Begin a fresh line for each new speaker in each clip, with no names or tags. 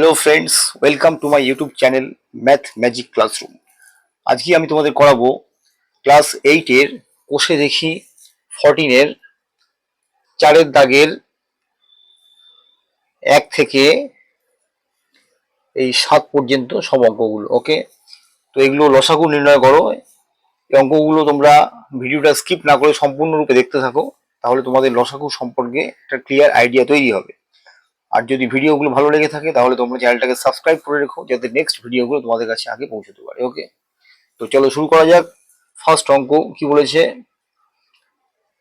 Hello friends, welcome to my YouTube channel math magic classroom. আজকে আমি তোমাদের করাবো ক্লাস 8-এর কোষে দেখি 14-এর চারের দাগের 1 থেকে এই 7 পর্যন্ত সব অঙ্কগুলো। ওকে, তো এগুলো লসাগু নির্ণয় করো। এই অঙ্কগুলো তোমরা ভিডিওটা স্কিপ না করে সম্পূর্ণরূপে দেখতে থাকো, তাহলে তোমাদের লসাগু সম্পর্কে একটা ক্লিয়ার আইডিয়া তৈরি হবে। আর যদি ভিডিওগুলো ভালো লেগে থাকে তাহলে তোমরা চ্যানেলটাকে সাবস্ক্রাইব করে রেখো, যাতে নেক্সট ভিডিওগুলো তোমাদের কাছে আগে পৌঁছতে পারে। ওকে, তো চলো শুরু করা যাক। ফার্স্ট অঙ্ক কি বলেছে,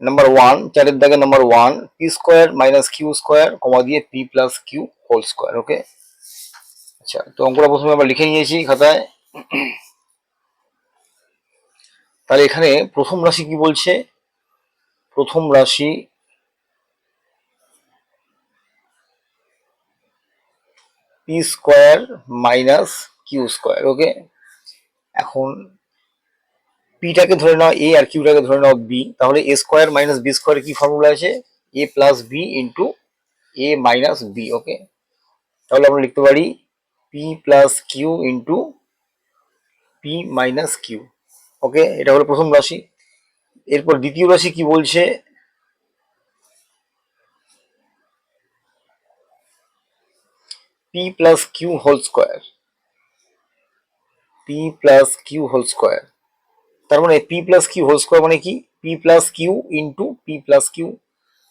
নাম্বার 1, চারের দাগে number 1, P square minus Q square comma দিয়ে P plus Q whole square. Okay, আচ্ছা, তো অঙ্কটা প্রথমে আমরা লিখে নিয়েছি খাতায়। তাহলে এখানে প্রথম রাশি কি বলছে, প্রথম রাশি P square minus Q square. Okay, এখন পিটাকে ধরে নাও এ আর কিউটাকে ধরে নাও বি, তাহলে এ স্কোয়ার মাইনাস বি স্কোয়ার কি ফর্মুলা আছে, এ প্লাস বি ইন্টু এ মাইনাস বি। ওকে, তাহলে আমরা লিখতে পারি P plus Q into P minus Q. Okay, এটা হলো প্রথম রাশি। এরপর দ্বিতীয় রাশি কি বলছে, P plus Q whole square, P plus Q whole square. তার মানে P plus Q whole square মানে কি, P plus Q into P plus Q.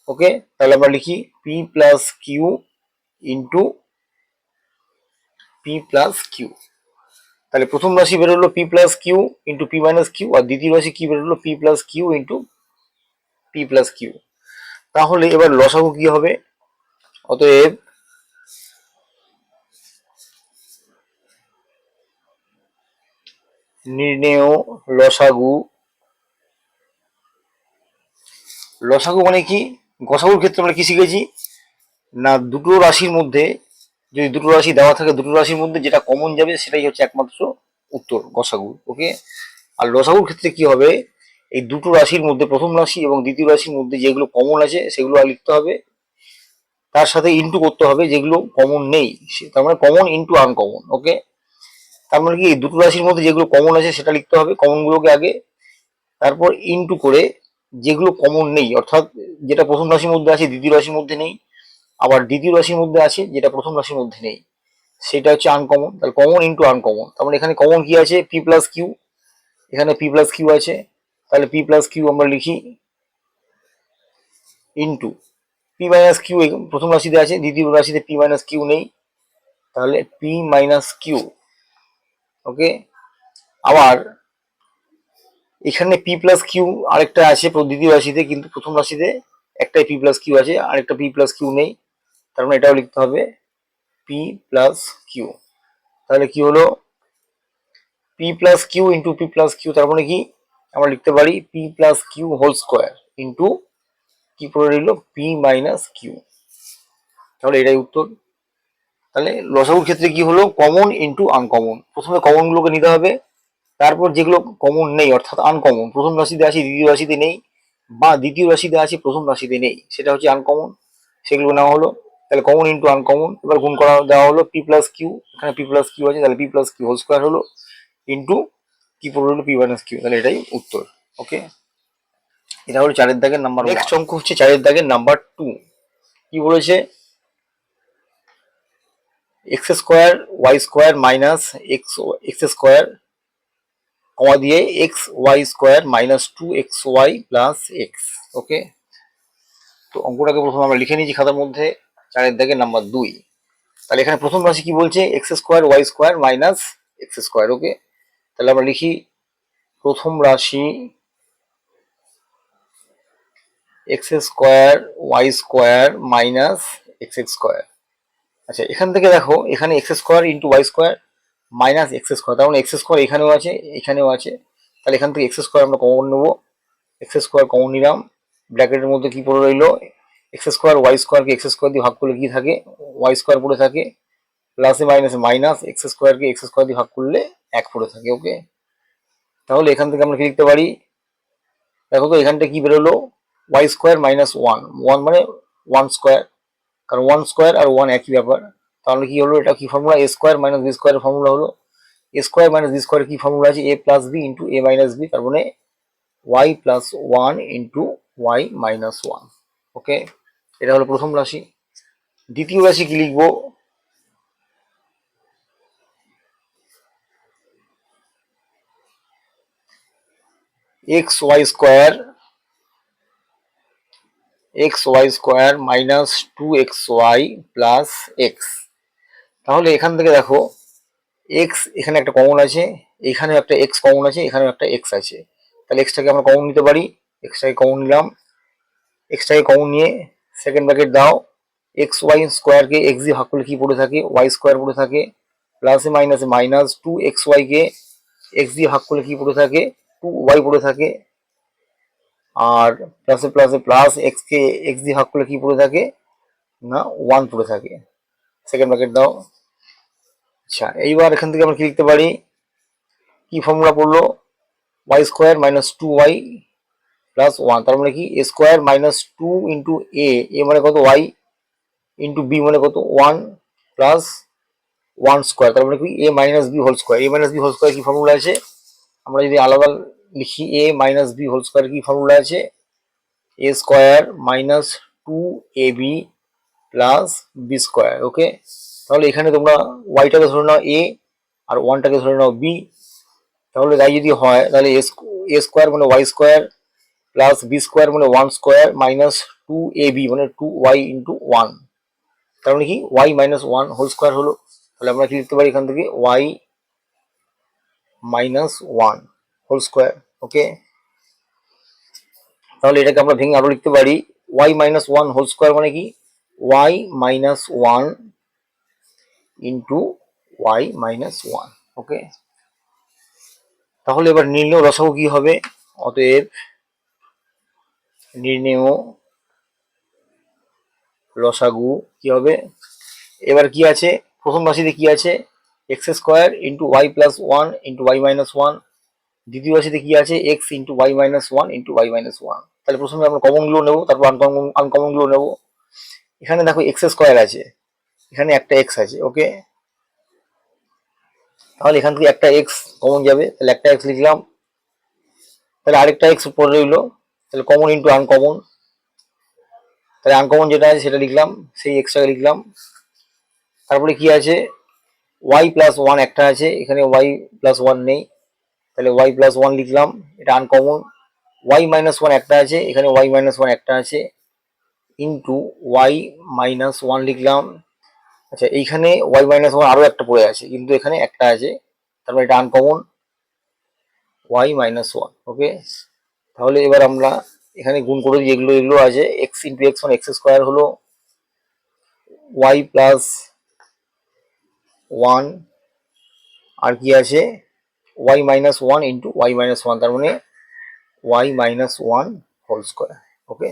Okay, তাহলে আমরা লিখি P plus Q into P plus Q. তাহলে প্রথম রাশি বেরোলো P plus Q into P minus Q, আর দ্বিতীয় রাশি কি বেরোলো, P plus Q into P plus Q. তাহলে এবার লসাগু কি হবে, অতএব নির্ণেয় লসাগু। লসাগু মানে কি, গসাগুর ক্ষেত্রে আমরা কি শিখেছি না, দুটো রাশির মধ্যে যদি দুটো রাশি দেওয়া থাকে, দুটো রাশির মধ্যে যেটা কমন যাবে সেটাই হচ্ছে একমাত্র উত্তর গসাগু। ওকে, আর লসাগুর ক্ষেত্রে কি হবে, এই দুটো রাশির মধ্যে প্রথম রাশি এবং দ্বিতীয় রাশির মধ্যে যেগুলো কমন আছে সেগুলো লিখতে হবে, তার সাথে ইন্টু করতে হবে যেগুলো কমন নেই, তার মানে কমন ইন্টু আনকমন। ওকে, তার মানে কি এই দুটো রাশির মধ্যে যেগুলো কমন আছে সেটা লিখতে হবে, কমনগুলোকে আগে, তারপর ইন্টু করে যেগুলো কমন নেই, অর্থাৎ যেটা প্রথম রাশির মধ্যে আছে দ্বিতীয় রাশির মধ্যে নেই, আবার দ্বিতীয় রাশির মধ্যে আছে যেটা প্রথম রাশির মধ্যে নেই, সেটা হচ্ছে আনকমন। তাহলে কমন ইন্টু আনকমন, তার মানে এখানে কমন কি আছে, পি প্লাস কিউ, এখানে পি প্লাস কিউ আছে, তাহলে পি প্লাস কিউ আমরা লিখি ইন্টু পি মাইনাস কিউ, প্রথম রাশিতে আছে, দ্বিতীয় রাশিতে পি মাইনাস কিউ নেই, তাহলে পি মাইনাস কিউ। ওকে, আবার এখানে পি প্লাস কিউ আরেকটা আছে দ্বিতীয় রাশিতে, কিন্তু প্রথম রাশিতে একটাই পি প্লাস কিউ আছে, আরেকটা পি প্লাস কিউ নেই, তার মানে এটাও লিখতে হবে পি প্লাস কিউ। তাহলে কি হলো, P plus Q into P plus Q, তার মানে কি আমরা লিখতে পারি P plus Q whole square into কি পড়ে রইল, পি মাইনাস কিউ। তাহলে এটাই উত্তর। তাহলে লসাগুর ক্ষেত্রে কি হলো, কমন ইন্টু আনকমন, প্রথমে কমন গুলোকে নিতে হবে, তারপর যেগুলো কমন নেই অর্থাৎ আনকমন, প্রথম রাশিতে আছে দ্বিতীয় রাশিতে নেই, বা দ্বিতীয় রাশিতে আছে প্রথম রাশিতে নেই, সেটা হচ্ছে আনকমন, সেগুলো নেওয়া হলো। তাহলে কমন ইন্টু আনকমন, এবার গুণ করা দেওয়া হলো পি প্লাস কিউ, এখানে পি প্লাস কিউ আছে, তাহলে P plus Q whole square হলো ইন্টু কি পড়ে হলো পি মাইনাস কিউ, তাহলে এটাই উত্তর। ওকে, এটা হলো চারের দাগের নাম্বার। নেক্সট অঙ্ক হচ্ছে চারের দাগের নাম্বার 2, কি বলেছে, x square Y square minus x square comma দিয়ে X Y square minus 2xy plus X. Okay, তো অঙ্কটাকে প্রথমে আমরা লিখে নিয়েছি খাতার মধ্যে, চারের দাগের নাম্বার 2। তাহলে এখানে প্রথম রাশি কি বলছে, X square Y square minus x square. Okay, তাহলে আমরা লিখি প্রথম রাশি x square Y square minus x square. আচ্ছা, এখান থেকে দেখো এখানে X square into Y square minus x square, তার মানে এক্স স্কোয়ার এখানেও আছে এখানেও আছে, তাহলে এখান থেকে এক্স স্কোয়ার আমরা কমন নেবো, এক্স স্কোয়ার কমন নিলাম, ব্র্যাকেটের মধ্যে কি পড়ে রইলো, এক্স স্কোয়ার ওয়াই স্কোয়ারকে এক্স স্কোয়ার দিয়ে ভাগ করলে কি থাকে, ওয়াই স্কোয়ার পড়ে থাকে, প্লাসে মাইনাসে মাইনাস, এক্স স্কোয়ারকে এক্স স্কোয়ার দিয়ে ভাগ করলে 1 পড়ে থাকে। ওকে, তাহলে এখান থেকে আমরা কি লিখতে পারি, দেখো তো এখানটা কি বেরোলো, ওয়াই স্কোয়ার মাইনাস 1, 1 মানে 1 স্কোয়ার, কারণ 1 স্কোয়ার আর 1 একই ব্যাপার, তাহলে কি হলো, এটা কি formula, A square minus B স্কোয়ারের ফর্মুলা হলো। এ স্কোয়ার মাইনাস বি স্কোয়ারের কি ফর্মুলা আছে, এ প্লাস বি ইন্টু এ মাইনাস বি, তার মানে Y plus one into Y minus one. Okay, এটা হলো প্রথম রাশি। দ্বিতীয় রাশি কি লিখবো, X Y square minus two X Y plus X. তাহলে এখান থেকে দেখো এক্স এখানে একটা কমন আছে, এখানে একটা এক্স কমন আছে, এখানে একটা এক্স আছে, তাহলে এক্সটাকে আমরা কমন নিতে পারি। এক্সটাকে কমন নিলাম, এক্সটাকে কমন নিয়ে সেকেন্ড ব্র্যাকেট দাও, এক্স ওয়াই স্কোয়ারকে এক্স দিয়ে ভাগ করলে কি পড়ে থাকে, ওয়াই স্কোয়ার পড়ে থাকে, প্লাসে মাইনাসে মাইনাস টু এক্স ওয়াইকে এক্স দিয়ে ভাগ করলে কি পড়ে থাকে, টু ওয়াই পড়ে থাকে, আর প্লাসে প্লাসে প্লাস এক্স কে এক্স দিয়ে ভাগ করলে কি পড়ে থাকে না, ওয়ান পড়ে থাকে। সেকেন্ড ব্র্যাকেট দাও। আচ্ছা, এইবার এখান থেকে আমরা কি লিখতে পারি, কি ফর্মুলা পড়লো, Y square minus two Y plus one, তার মানে কি A square minus two into A, A মানে কত ওয়াই, ইন্টু বি মানে কত ওয়ান, প্লাস ওয়ান স্কোয়ার, তার মানে কি এ মাইনাস বি হোল স্কোয়ার। এ মাইনাস বি হোল স্কোয়ার কি ফর্মুলা আছে, আমরা যদি আলাদা লিখি, এ মাইনাস বি হোল স্কোয়ার কি ফর্মুলা আছে, এ square minus two A B plus B square. Okay, তাহলে এখানে তোমরা ওয়াইটাকে ধরে নাও এ আর ওয়ানটাকে ধরে নাও বি, তাহলে তাই যদি হয় তাহলে এ স্কোয়ার মানে Y square plus B square মানে one square minus two A B মানে টু ওয়াই ইন্টু ওয়ান, তার মানে কি Y minus one whole square হলো। তাহলে আমরা কি লিখতে পারি এখান থেকে, Y minus one whole square. Okay, তাহলে এটাকে আমরা ভেঙে আরো লিখতে পারি, Y minus one whole square মানে কি Y minus one into Y minus one. Okay, তাহলে এবার নির্ণয় লসাগু কি হবে, অতএব নির্ণেয় লসাগু কি হবে, এবার কি আছে প্রথম রাশিতে কি আছে, X square into Y plus one into Y minus one, দ্বিতীয় রাশিতে কি আছে X into Y minus one into Y minus one. তাহলে প্রথমে আমরা কমন গুলো নেবো, তারপর আনকমন গুলো নেবো। এখানে দেখো এক্স স্কোয়ার আছে, এখানে একটা এক্স আছে। ওকে, তাহলে এখান থেকে একটা এক্স কমন যাবে, তাহলে একটা এক্স লিখলাম, তাহলে আরেকটা এক্স উপরে রইলো, তাহলে কমন ইন্টু আনকমন, তাহলে আনকমন যেটা আছে সেটা লিখলাম, সেই এক্সটাকে লিখলাম। তারপরে কি আছে, ওয়াই প্লাস ওয়ান একটা আছে, এখানে ওয়াই প্লাস ওয়ান নেই, তাহলে ওয়াই প্লাস ওয়ান লিখলাম, এটা আনকমন। ওয়াই মাইনাস ওয়ান একটা আছে, এখানে ওয়াই মাইনাস ওয়ান একটা আছে, ইন্টু ওয়াই মাইনাস ওয়ান লিখলাম। আচ্ছা, এইখানে ওয়াই মাইনাস ওয়ান আরো একটা পড়ে আছে, কিন্তু এখানে একটা আছে, তারপরে এটা uncommon Y minus one. Okay, তাহলে এবার আমরা এখানে গুণ করে দিই, এগুলো এগুলো আছে, এক্স ইন্টু এক্স মানে এক্স স্কোয়ার হলো, ওয়াই প্লাস ওয়ান, আর কি আছে Y minus one into Y minus one, তার মানে Y minus one whole square. Okay,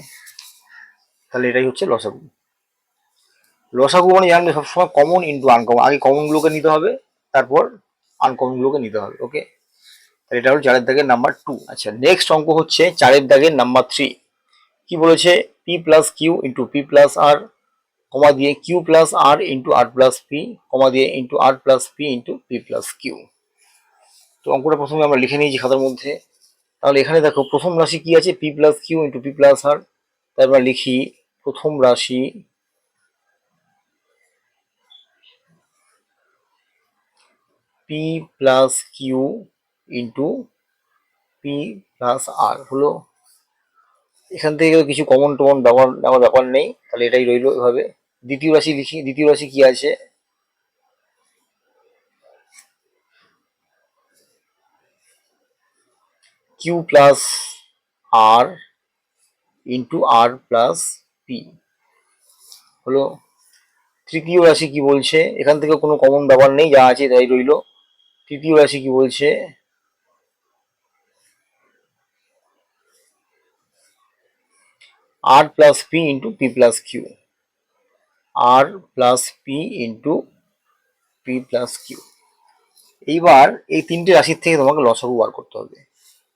তাহলে এটাই হচ্ছে লসাগু। লসাগু মানে জানবে সবসময় কমন ইন্টু আনকমন, আগে কমন গুলোকে নিতে হবে, তারপর আনকমন গুলোকে নিতে হবে। ওকে, তাহলে এটা হলো চারের দাগের নাম্বার টু। আচ্ছা, নেক্সট অঙ্ক হচ্ছে চারের দাগের নাম্বার থ্রি। কি বলেছে, P plus Q into P plus R, comma দিয়ে Q plus R into R plus P, comma দিয়ে into R plus P into P plus Q. তো অঙ্কটা প্রথমে আমরা লিখে নিয়েছি খাতার মধ্যে। তাহলে এখানে দেখো প্রথম রাশি কি আছে, P plus Q into P plus R, তাই আমরা লিখি প্রথম রাশি P plus Q into P plus R হলো, এখান থেকে কিছু কমন টমন ব্যবহার নেওয়ার ব্যাপার নেই, তাহলে এটাই রইলো এভাবে। দ্বিতীয় রাশি লিখি, দ্বিতীয় রাশি কি আছে, Q plus R into R plus P হলো। তৃতীয় রাশি কি বলছে, এখান থেকে কোনো কমন ব্যাপার নেই, যা আছে তাই রইলো। তৃতীয় রাশি কি বলছে, R plus P into P plus Q, R plus P into P plus Q. এইবার এই তিনটে রাশির থেকে তোমাকে লসাগু বার করতে হবে।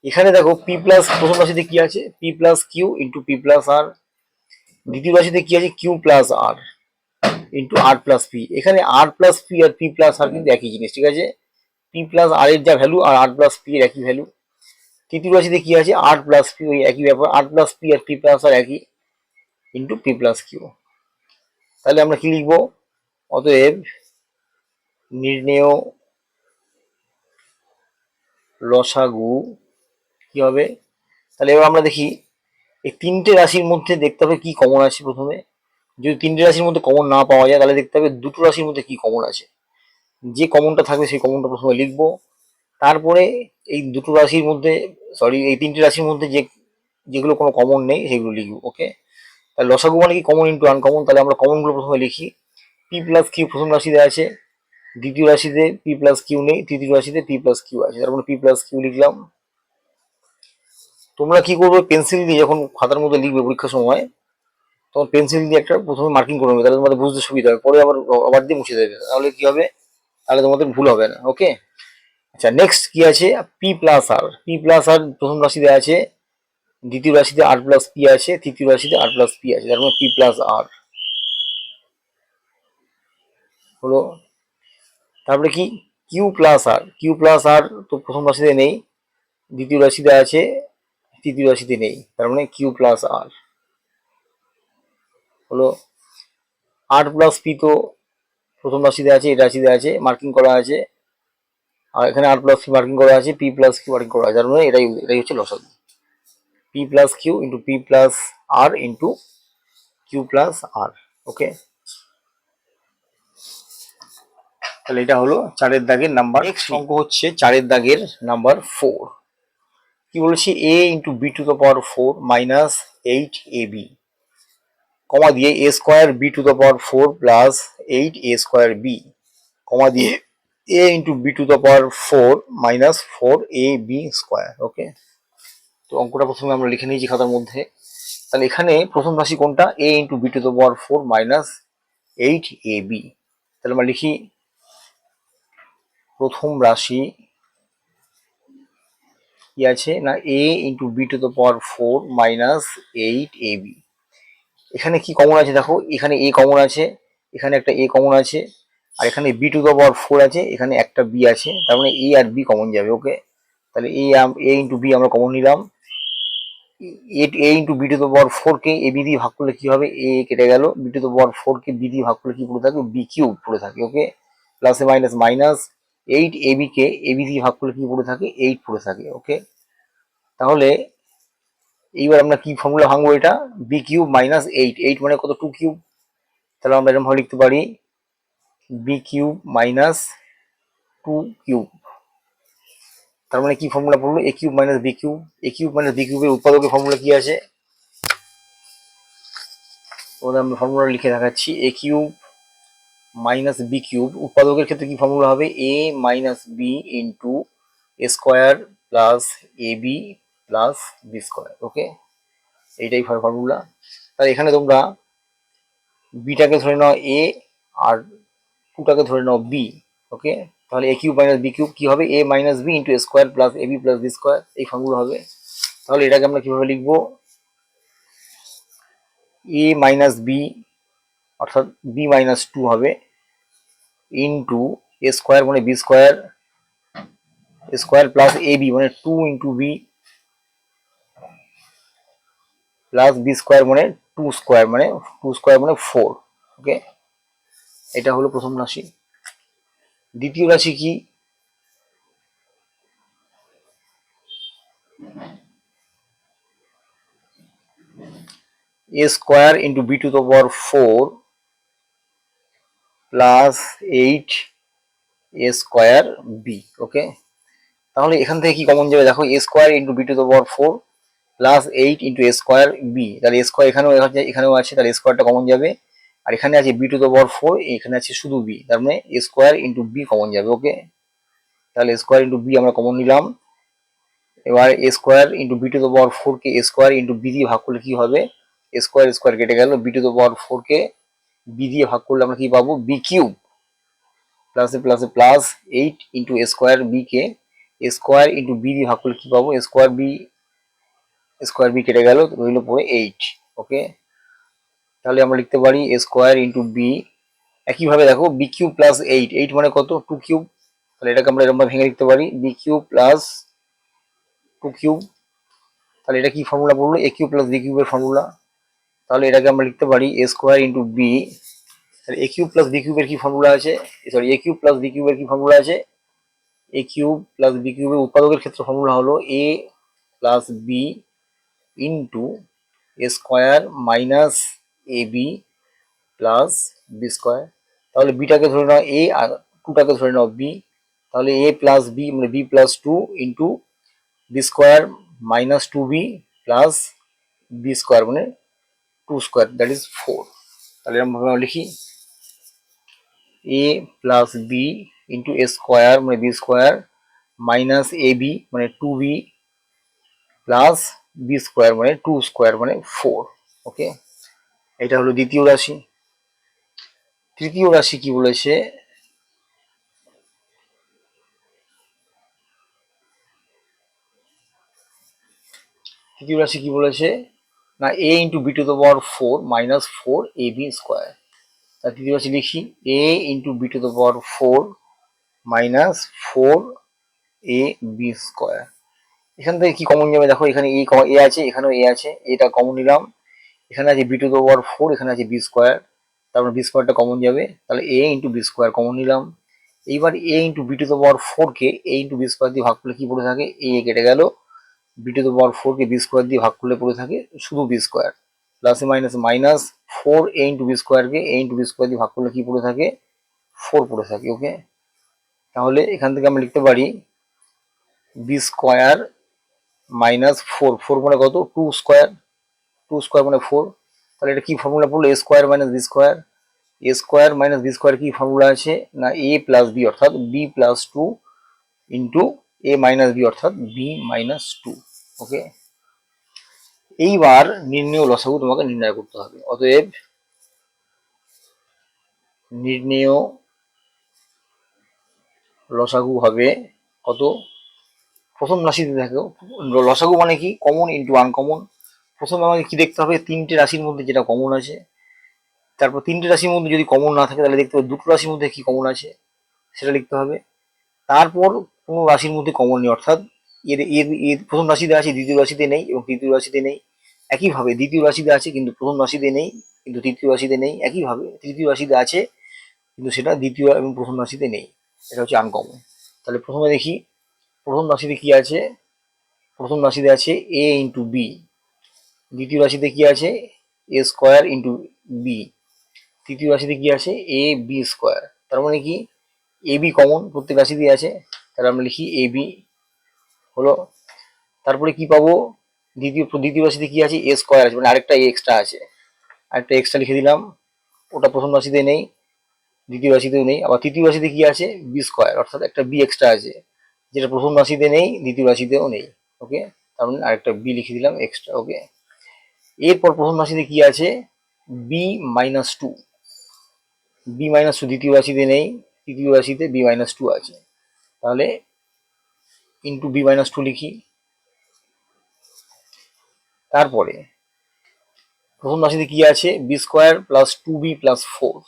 এখানে দেখো পি প্লাস, প্রথম রাশিতে কি আছে P plus Q into P plus R, দ্বিতীয় রাশিতে কি আছে Q plus R, into R plus P. এখানে আর প্লাস পি আর পি প্লাস আর কিন্তু একই জিনিস, ঠিক আছে? পি প্লাস আর এর যা ভ্যালু আর প্লাস পি এর একই ভ্যালু। তৃতীয় রাশিতে কি আছে, আর প্লাস পি, ওই একই ব্যাপার, আর প্লাস পি আর পি প্লাস আর একই, ইন্টু পি প্লাস কিউ। তাহলে আমরা কি লিখবো, অতএব নির্ণেয় লসাগু কি হবে। তাহলে এবার আমরা দেখি এই তিনটে রাশির মধ্যে দেখতে হবে কি কমন আছে প্রথমে। যদি তিনটে রাশির মধ্যে কমন না পাওয়া যায় তাহলে দেখতে হবে দুটো রাশির মধ্যে কি কমন আছে। যে কমনটা থাকবে সেই কমনটা প্রথমে লিখবো, তারপরে এই দুটো রাশির মধ্যে, সরি এই তিনটে রাশির মধ্যে যেগুলো কোনো কমন নেই সেগুলো লিখবো। ওকে, তাহলে লসাগু মানে কি, কমন ইন্টু আনকমন। তাহলে আমরা কমনগুলো প্রথমে লিখি। পি প্লাস কিউ প্রথম রাশিতে আছে, দ্বিতীয় রাশিতে পি প্লাস কিউ নেই, তৃতীয় রাশিতে পি প্লাস কিউ আছে, তারপরে পি প্লাস কিউ লিখলাম। তোমরা কি করবে, পেন্সিল দিয়ে যখন খাতার মধ্যে লিখবে পরীক্ষার সময়, তখন পেন্সিল দিয়ে একটা প্রথমে মার্কিং করে নেবে, তাহলে তোমাদের বুঝতে সুবিধা হবে, পরে আবার আবার দিয়ে মুছে দেবে, তাহলে কি হবে, তাহলে তোমাদের ভুল হবে না। ওকে, আচ্ছা নেক্সট কি আছে, পি প্লাস আর। পি প্লাস আর প্রথম রাশিতে আছে, দ্বিতীয় রাশিতে আর প্লাস পি আছে, তৃতীয় রাশিতে আর প্লাস পি আছে, তার মানে পি প্লাস আর হলো। তারপরে কি, কিউ প্লাস আর। কিউ প্লাস আর তো প্রথম রাশিতে নেই, দ্বিতীয় রাশিতে আছে, তৃতীয় রাশিতে নেই, তার মানে কিউ প্লাস আর হলো। আর প্লাস পি তো প্রথম রাশিতে আছে, এই রাশিতে আছে, মার্কিং করা আছে, আর এখানে আর প্লাস পি মার্কিং করা আছে, পি প্লাস কিউ মার্কিং করা আছে, তার মানে এটাই হচ্ছে লসাগু। P plus Q into P plus R into Q plus R. Okay, তাহলে এটা হলো চারের দাগের নাম্বার। নেক্সট অঙ্ক হচ্ছে চারের দাগের নাম্বার 4। কি বলেছি, A into B to the power 4 minus 8ab, comma দিয়ে A square B to the power 4 plus 8a square B, comma দিয়ে A into B to the power 4 minus 4ab square. Okay, তো অঙ্কটা প্রথমে আমরা লিখে নিয়েছি খাতার মধ্যে। তাহলে এখানে প্রথম রাশি কোনটা, A into B to the power 4 minus 8ab। তাহলে আমরা লিখি প্রথম রাশি কি আছে না, A into B to the power 4 minus 8ab। এখানে কি কমন আছে দেখো, এখানে এ কমন আছে, এখানে একটা এ কমন আছে, আর এখানে বি টু দ্য পাওয়ার 4 আছে, এখানে একটা বি আছে, তার মানে এ আর বি কমন যাবে। ওকে, তাহলে এ ইন্টু বি আমরা কমন নিলাম। A into B to the power 4 কে এ বি দিয়ে ভাগ করলে কি হবে, এ কেটে গেল, বি টু দ্য পাওয়ার 4 কে বি দিয়ে ভাগ করলে কি পড়ে থাকে, বি কিউব পড়ে থাকে। ওকে, প্লাসে minus minus 8ab K A B দিয়ে ভাগ করলে কি পড়ে থাকে, 8 পড়ে থাকে। ওকে, তাহলে এইবার আমরা কি ফর্মুলা ভাঙবো, এটা বি কিউব মাইনাস 8 মানে কত, 2 কিউব। তাহলে আমরা এরকম ভাবে লিখতে পারি বি কিউব মাইনাস 2 কিউব। তার মানে কি ফর্মুলা পড়লো, এ কিউব মাইনাস বি কিউব। এ কিউব মাইনাস বি কিউবের উৎপাদকের ফর্মুলা কি আছে, ওদের আমরা ফর্মুলা লিখে দেখাচ্ছি। এ কিউব মাইনাস বি কিউব উৎপাদকের ক্ষেত্রে কি ফর্মুলা হবে, A minus B into A square plus A B plus B square. ওকে, এইটাই ফর্মুলা। তাহলে এখানে তোমরা বিটাকে ধরে নাও এ আর টুটাকে ধরে নাও বি। ওকে, তাহলে এ কিউব মাইনাস বি কিউব কি হবে, A minus B into A square plus A B plus B square, এই ফর্মুলা হবে। তাহলে এটাকে আমরা কিভাবে লিখবো, এ মাইনাস বি অর্থাৎ বি মাইনাস 2 হবে ইন্টু এ স্কোয়ার মানে B square, square plus A B মানে 2 into B plus B square মানে 2 স্কোয়ার মানে 4। ওকে, এটা হলো প্রথম রাশি। দ্বিতীয় রাশি কি, a square into b to the power 4 plus 8 a square b। ওকে, তাহলে এখান থেকে কি কমন যাবে দেখো, a square into b to the power 4 plus 8 into a square b। তাহলে a square এখানেও আছে, তাহলে a স্কোয়ারটা কমন যাবে, আর এখানে আছে b to the power 4, এখানে আছে শুধু b, তার মানে a square into b common যাবে। ওকে, তাহলে a square into b আমরা কমন নিলাম। এবার a square into b to the power 4 K a square into b দিয়ে ভাগ করলে কি হবে, a square স্কোয়ার কেটে গেল, b to the power 4 কে বি দিয়ে ভাগ করলে আমরা কি পাবো, বি কিউব প্লাসে প্লাসে plus 8 into A square B K A square into B দিয়ে ভাগ করলে কি পাবো, স্কোয়ার বি কেটে গেল, রইল পড়ে 8। ওকে, তাহলে আমরা লিখতে পারি এ স্কোয়ার ইন্টু বি একইভাবে দেখো বি কিউব প্লাস 8, 8 মানে কত 2 কিউব, তাহলে এটাকে আমরা এরকম ভেঙে লিখতে পারি বি কিউব প্লাস 2 কিউব। তাহলে এটা কি ফর্মুলা পড়লো, এ কিউব প্লাস বি কিউবের ফর্মুলা। তাহলে এটাকে আমরা লিখতে পারি এ স্কোয়ার ইন্টু বি। তাহলে এ কিউব প্লাস বি কিউবের কি ফর্মুলা আছে, সরি এ কিউব প্লাস বি কিউবের কি ফর্মুলা আছে, এ কিউব প্লাস বি কিউবের উৎপাদকের ক্ষেত্রে ফর্মুলা হলো A plus B into A square minus A B plus B square. তাহলে বিটাকে ধরে নাও এ আর টুটাকে ধরে নাও বি। তাহলে এ প্লাস বি মানে B plus two into B square minus two B plus B square মানে টু স্কোয়ার, দ্যাট ইজ 4। তাহলে এরকম ভাবে আমরা লিখি A plus B into A square মানে B square minus A B মানে two B plus B square মানে two square মানে 4। ওকে, এটা হলো দ্বিতীয় রাশি। তৃতীয় রাশি কি বলেছে, তৃতীয় রাশি কি বলেছে না A into B to the power 4 minus 4 A B square. তার তৃতীয় রাশি লিখি A into B to the power 4 minus 4 A B square. এখান থেকে কি কমন যাবে দেখো, এখানে এ আছে, এখানেও এ আছে, এটা কমন নিলাম। এখানে আছে বি টু দ্য পাওয়ার 4, এখানে আছে বি স্কোয়ার, তারপর বি স্কোয়ারটা কমন যাবে, তাহলে A into B square common নিলাম। এইবার A into B to the power 4 কে এ ইন্টু বি স্কোয়ার দিয়ে ভাগ করলে কি পড়ে থাকে, এ কেটে গেল, বি টু দ্য পাওয়ার 4 কে বি স্কোয়ার দিয়ে ভাগ করলে পড়ে থাকে শুধু বি স্কোয়ার, প্লাসে minus minus 4 A into B square কে এ ইন্টু বি স্কোয়ার দিয়ে ভাগ করলে কি পড়ে থাকে 4 পড়ে থাকে। ওকে, তাহলে এখান থেকে আমরা লিখতে পারি বি স্কোয়ার মাইনাস 4, 4 মানে কত 2 স্কোয়ার, 2 স্কোয়ার মানে 4। তাহলে এটা কি ফর্মুলা পড়লো a square minus B square. A square minus B square কি ফর্মুলা আছে না এ প্লাস বি অর্থাৎ বি প্লাস টু ইন্টু এ মাইনাস বি অর্থাৎ বি মাইনাস টু। ওকে, এইবার নির্ণেয় লসাগু তোমাকে নির্ণয় করতে হবে। অতএব নির্ণেয় লসাগু হবে কত, প্রথম রাশিতে দেখো লসাগু মানে কি কমন ইন্টু আনকমন। প্রথমে আমাকে কি দেখতে হবে তিনটে রাশির মধ্যে যেটা কমন আছে, তারপর তিনটে রাশির মধ্যে যদি কমন না থাকে তাহলে দেখতে হবে দুটো রাশির মধ্যে কি কমন আছে সেটা লিখতে হবে। তারপর কোনো রাশির মধ্যে কমন নেই অর্থাৎ এর এর এর প্রথম রাশিতে আছে দ্বিতীয় রাশিতে নেই এবং তৃতীয় রাশিতে নেই। একইভাবে দ্বিতীয় রাশিতে আছে কিন্তু প্রথম রাশিতে নেই, কিন্তু তৃতীয় রাশিতে নেই। একইভাবে তৃতীয় রাশিতে আছে কিন্তু সেটা দ্বিতীয় এবং প্রথম রাশিতে নেই। এটা হচ্ছে আনকমন। তাহলে প্রথমে দেখি প্রথম রাশিতে কি আছে, প্রথম রাশিতে আছে এ ইন্টু বি, দ্বিতীয় রাশিতে কি আছে এ স্কোয়ার ইন্টু বি, তৃতীয় রাশিতে কি আছে এ বি স্কোয়ার। তার মানে কি এ বি কমন প্রত্যেক রাশিতেই আছে, তাহলে আমরা লিখি এ বি হলো। তারপরে কি পাবো দ্বিতীয় দ্বিতীয় রাশিতে কি আছে এ স্কোয়ার আছে মানে আরেকটা এ এক্সট্রা আছে, আরেকটা এক্সট্রা লিখে দিলাম, ওটা প্রথম রাশিতে নেই দ্বিতীয় রাশিতেও নেই। আবার তৃতীয় রাশিতে কি আছে বি স্কোয়ার অর্থাৎ একটা বি এক্সট্রা আছে যেটা প্রথম রাশিতে নেই দ্বিতীয় রাশিতেও নেই। ওকে, তার মানে আরেকটা বি লিখে দিলাম এক্সট্রা। ওকে, এরপর প্রথম রাশিতে কি আছে B minus two, B minus two দ্বিতীয় রাশিতে নেই, তৃতীয় রাশিতে বি মাইনাস টু আছে, তাহলে ইন্টু বি মাইনাস টু লিখি। তারপরে প্রথম রাশিতে কি আছে B square plus two B plus 4,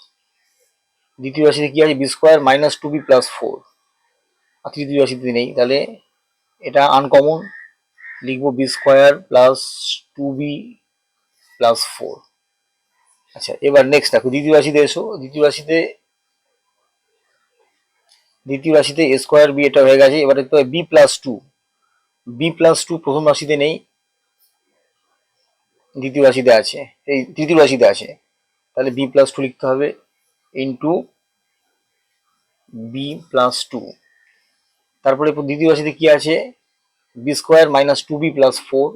দ্বিতীয় রাশিতে কি আছে B square minus two B plus 4, আর তৃতীয় রাশিতে নেই, তাহলে এটা আনকমন, লিখবো B square plus two B plus 4। আচ্ছা, এবার নেক্সট দেখো দ্বিতীয় রাশিতে এসো, দ্বিতীয় রাশিতে এ স্কোয়ার বি এটা হয়ে গেছে। এবার দেখতে হবে B plus two, B plus two প্রথম রাশিতে নেই দ্বিতীয় রাশিতে আছে, এই তৃতীয় রাশিতে আছে, তাহলে বি প্লাস টু লিখতে হবে ইন্টু বি প্লাস টু। তারপরে দ্বিতীয় রাশিতে কি আছে B square minus two B plus 4,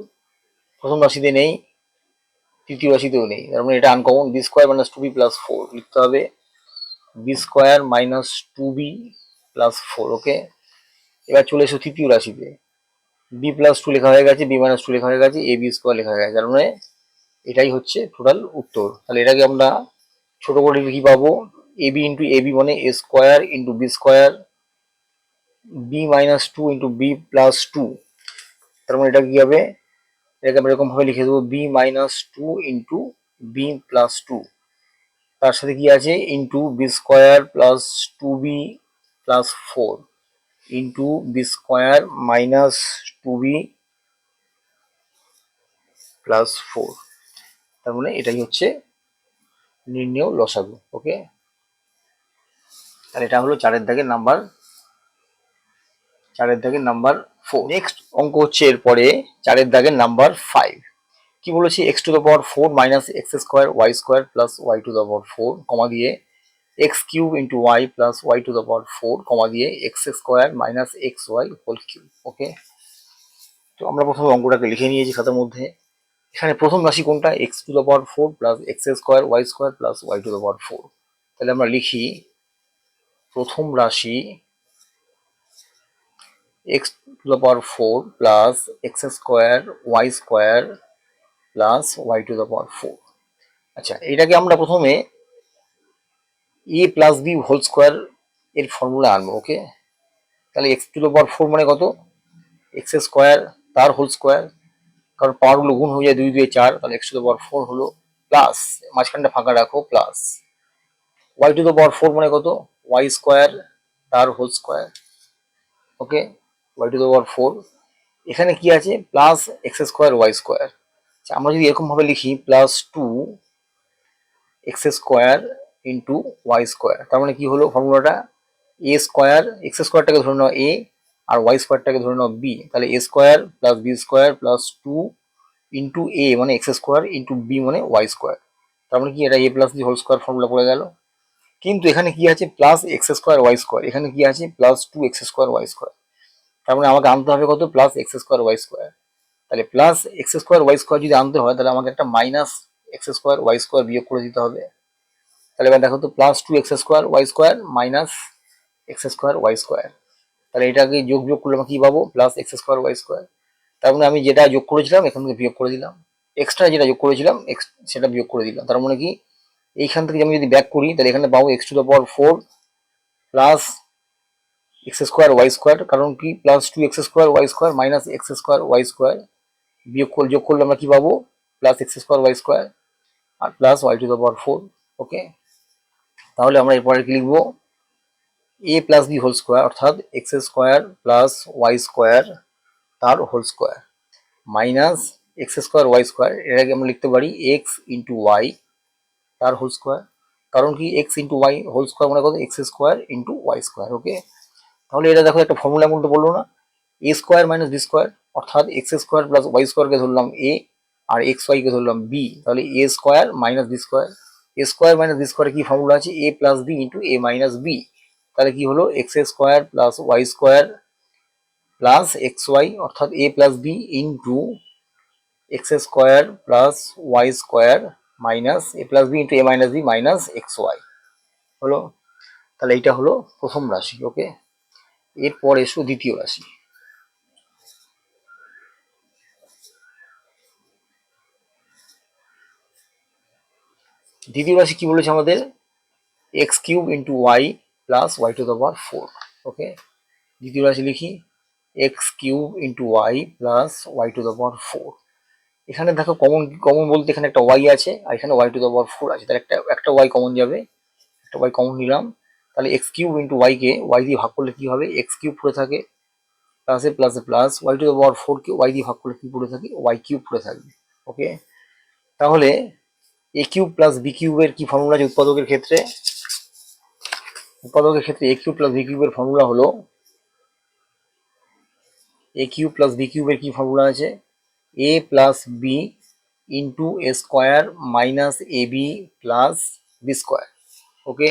প্রথম রাশিতে নেই তৃতীয় রাশিতেও নেই, তার মানে এটা uncommon, B square minus two B plus 4 লিখতে হবে B square minus two B plus 4। Okay, এবার চলে এসো তৃতীয় রাশিতে, বি প্লাস টু লেখা হয়ে গেছে, বি মাইনাস টু লেখা হয়ে গেছে, এ বি স্কোয়ার লেখা হয়ে গেছে, তার মানে এটাই হচ্ছে টোটাল উত্তর। তাহলে এটাকে আমরা ছোট করে কি পাবো A B into A B মানে A square into B square B minus two into B plus two. তার মানে এটা কি হবে, এটাকে আমরা এরকম ভাবে লিখে দেবো B minus two into B plus two. তার সাথে কি আছে into B square plus 2b plus 4 into B square minus 2b plus 4। তার মানে এটাই হচ্ছে নির্ণেয় লসাগু। ওকে, তাহলে এটা হলো 4 নেক্সট অঙ্ক হচ্ছে এরপরে 4 নাম্বার 5। কি বলেছি, x to the power 4 minus x square Y square plus Y to the power 4 comma দিয়ে x cube into Y plus Y to the power 4 comma দিয়ে x square minus x y whole cube. Okay, তো আমরা প্রথমে অঙ্কটাকে লিখে নিয়েছি খাতার মধ্যে। এখানে প্রথম রাশি কোনটা, X to the power 4 plus x square plus Y to the power 4। তাহলে আমরা লিখি প্রথম রাশি X to the power 4 plus x square plus Y to the power 4। আচ্ছা, এটাকে আমরা প্রথমে A plus B whole square এর ফর্মুলা আনবো। ওকে, তাহলে এক্স টু দ্য পাওয়ার 4 মানে কত, এক্স স্কোয়ার তার হোল স্কোয়ার, কারণ পাওয়ারগুলো গুণ হয়ে যায় 2 2 4, তাহলে এক্স টু দ্য পাওয়ার 4 হলো প্লাস মাঝখানটা ফাঁকা রাখো plus Y to the power 4 মানে কত, ওয়াই স্কোয়ার তার whole square. Okay, Y to the power 4 এখানে কি আছে plus x square Y square. আমরা যদি এরকম ভাবে লিখি plus 2 x square into Y square, তার মানে কি হলো ফর্মুলাটা, এ স্কোয়ার এক্স স্কোয়ারটাকে ধরে নাও এ আর ওয়াই স্কোয়ারটাকে ধরে নাও বি, তাহলে এ square plus B square plus 2 into a মানে এক্স স্কোয়ার ইন্টু বি মানে ওয়াই স্কোয়ার। তার মানে কি এটা a plus B whole square formula পড়ে গেল। কিন্তু এখানে কি আছে plus x square Y square, এখানে কি আছে plus 2 x square Y square. তার মানে আমাকে আনতে হবে কত, plus x square Y square. তাহলে plus x square Y square যদি আনতে হয় তাহলে আমাকে একটা minus x square Y square বিয়োগ করে দিতে হবে। তাহলে এবার দেখো তো, plus 2 x square Y square minus x square Y square, তাহলে এটাকে যোগ বিয়োগ করলে আমরা কি পাবো, plus x square Y square. তার মানে আমি যেটা যোগ করেছিলাম এখান থেকে বিয়োগ করে দিলাম, এক্সট্রা যেটা যোগ করেছিলাম সেটা বিয়োগ করে দিলাম। তার মানে কি এইখান থেকে আমি যদি ব্যাক করি তাহলে এখানে পাবো x to the power 4 plus x square Y square, কারণ কি plus 2 x square Y square minus x square Y square বিয়োগ করে যোগ করলে আমরা কি পাবো, plus x square Y square আর plus Y to the power 4। Okay, তাহলে আমরা এরপরে কি লিখবো, a plus B whole square অর্থাৎ x square plus Y square তার whole square minus x square Y square, এটাকে আমরা লিখতে পারি এক্স ইন্টু ওয়াই তার হোল স্কোয়ার, কারণ কি x into y whole square মানে কত, x square into Y square. Okay, তাহলে এটা দেখো একটা ফর্মুলা মধ্যে বললো না, a square minus B square অর্থাৎ এক্স স্কোয়ার প্লাস ওয়াই স্কোয়ারকে ধরলাম এ আর এক্স ওয়াইকে ধরলাম বি, তাহলে এ square minus B square, a square minus B square কি ফর্মুলা আছে, এ প্লাস বি ইন্টু এ মাইনাস বি, তাহলে কি হলো x square plus Y square plus x y অর্থাৎ a plus B into x square plus Y square minus a plus B into A minus b minus x Y হলো। তাহলে এইটা হলো প্রথম রাশি। ওকে, এরপর এসো দ্বিতীয় রাশি। দ্বিতীয় রাশি কি বলেছে আমাদের, X cube into Y plus Y to the power 4। Okay, দ্বিতীয় রাশি লিখি X cube into Y plus Y to the power 4। এখানে দেখো কমন কমন বলতে এখানে একটা ওয়াই আছে আর এখানে ওয়াই টু দ্য পাওয়ার 4 আছে, তাহলে একটা ওয়াই কমন যাবে, একটা ওয়াই কমন নিলাম। তাহলে এক্স কিউব ইন্টু ওয়াইকে ওয়াই দিয়ে ভাগ করলে কি হবে, এক্স কিউব পড়ে থাকে প্লাসে প্লাসে plus Y to the power 4কে ওয়াই দিয়ে ভাগ করলে কি পড়ে থাকে, ওয়াই কিউব পড়ে থাকবে। ওকে, তাহলে এ কিউব প্লাস বি কিউবের কি ফর্মুলা আছে উৎপাদকের ক্ষেত্রে, এ কিউব প্লাস বি কিউবের ফর্মুলা হলো, এ কিউব প্লাস বি কিউবের কি ফর্মুলা আছে, এ plus B into A square minus A B plus B square. Okay,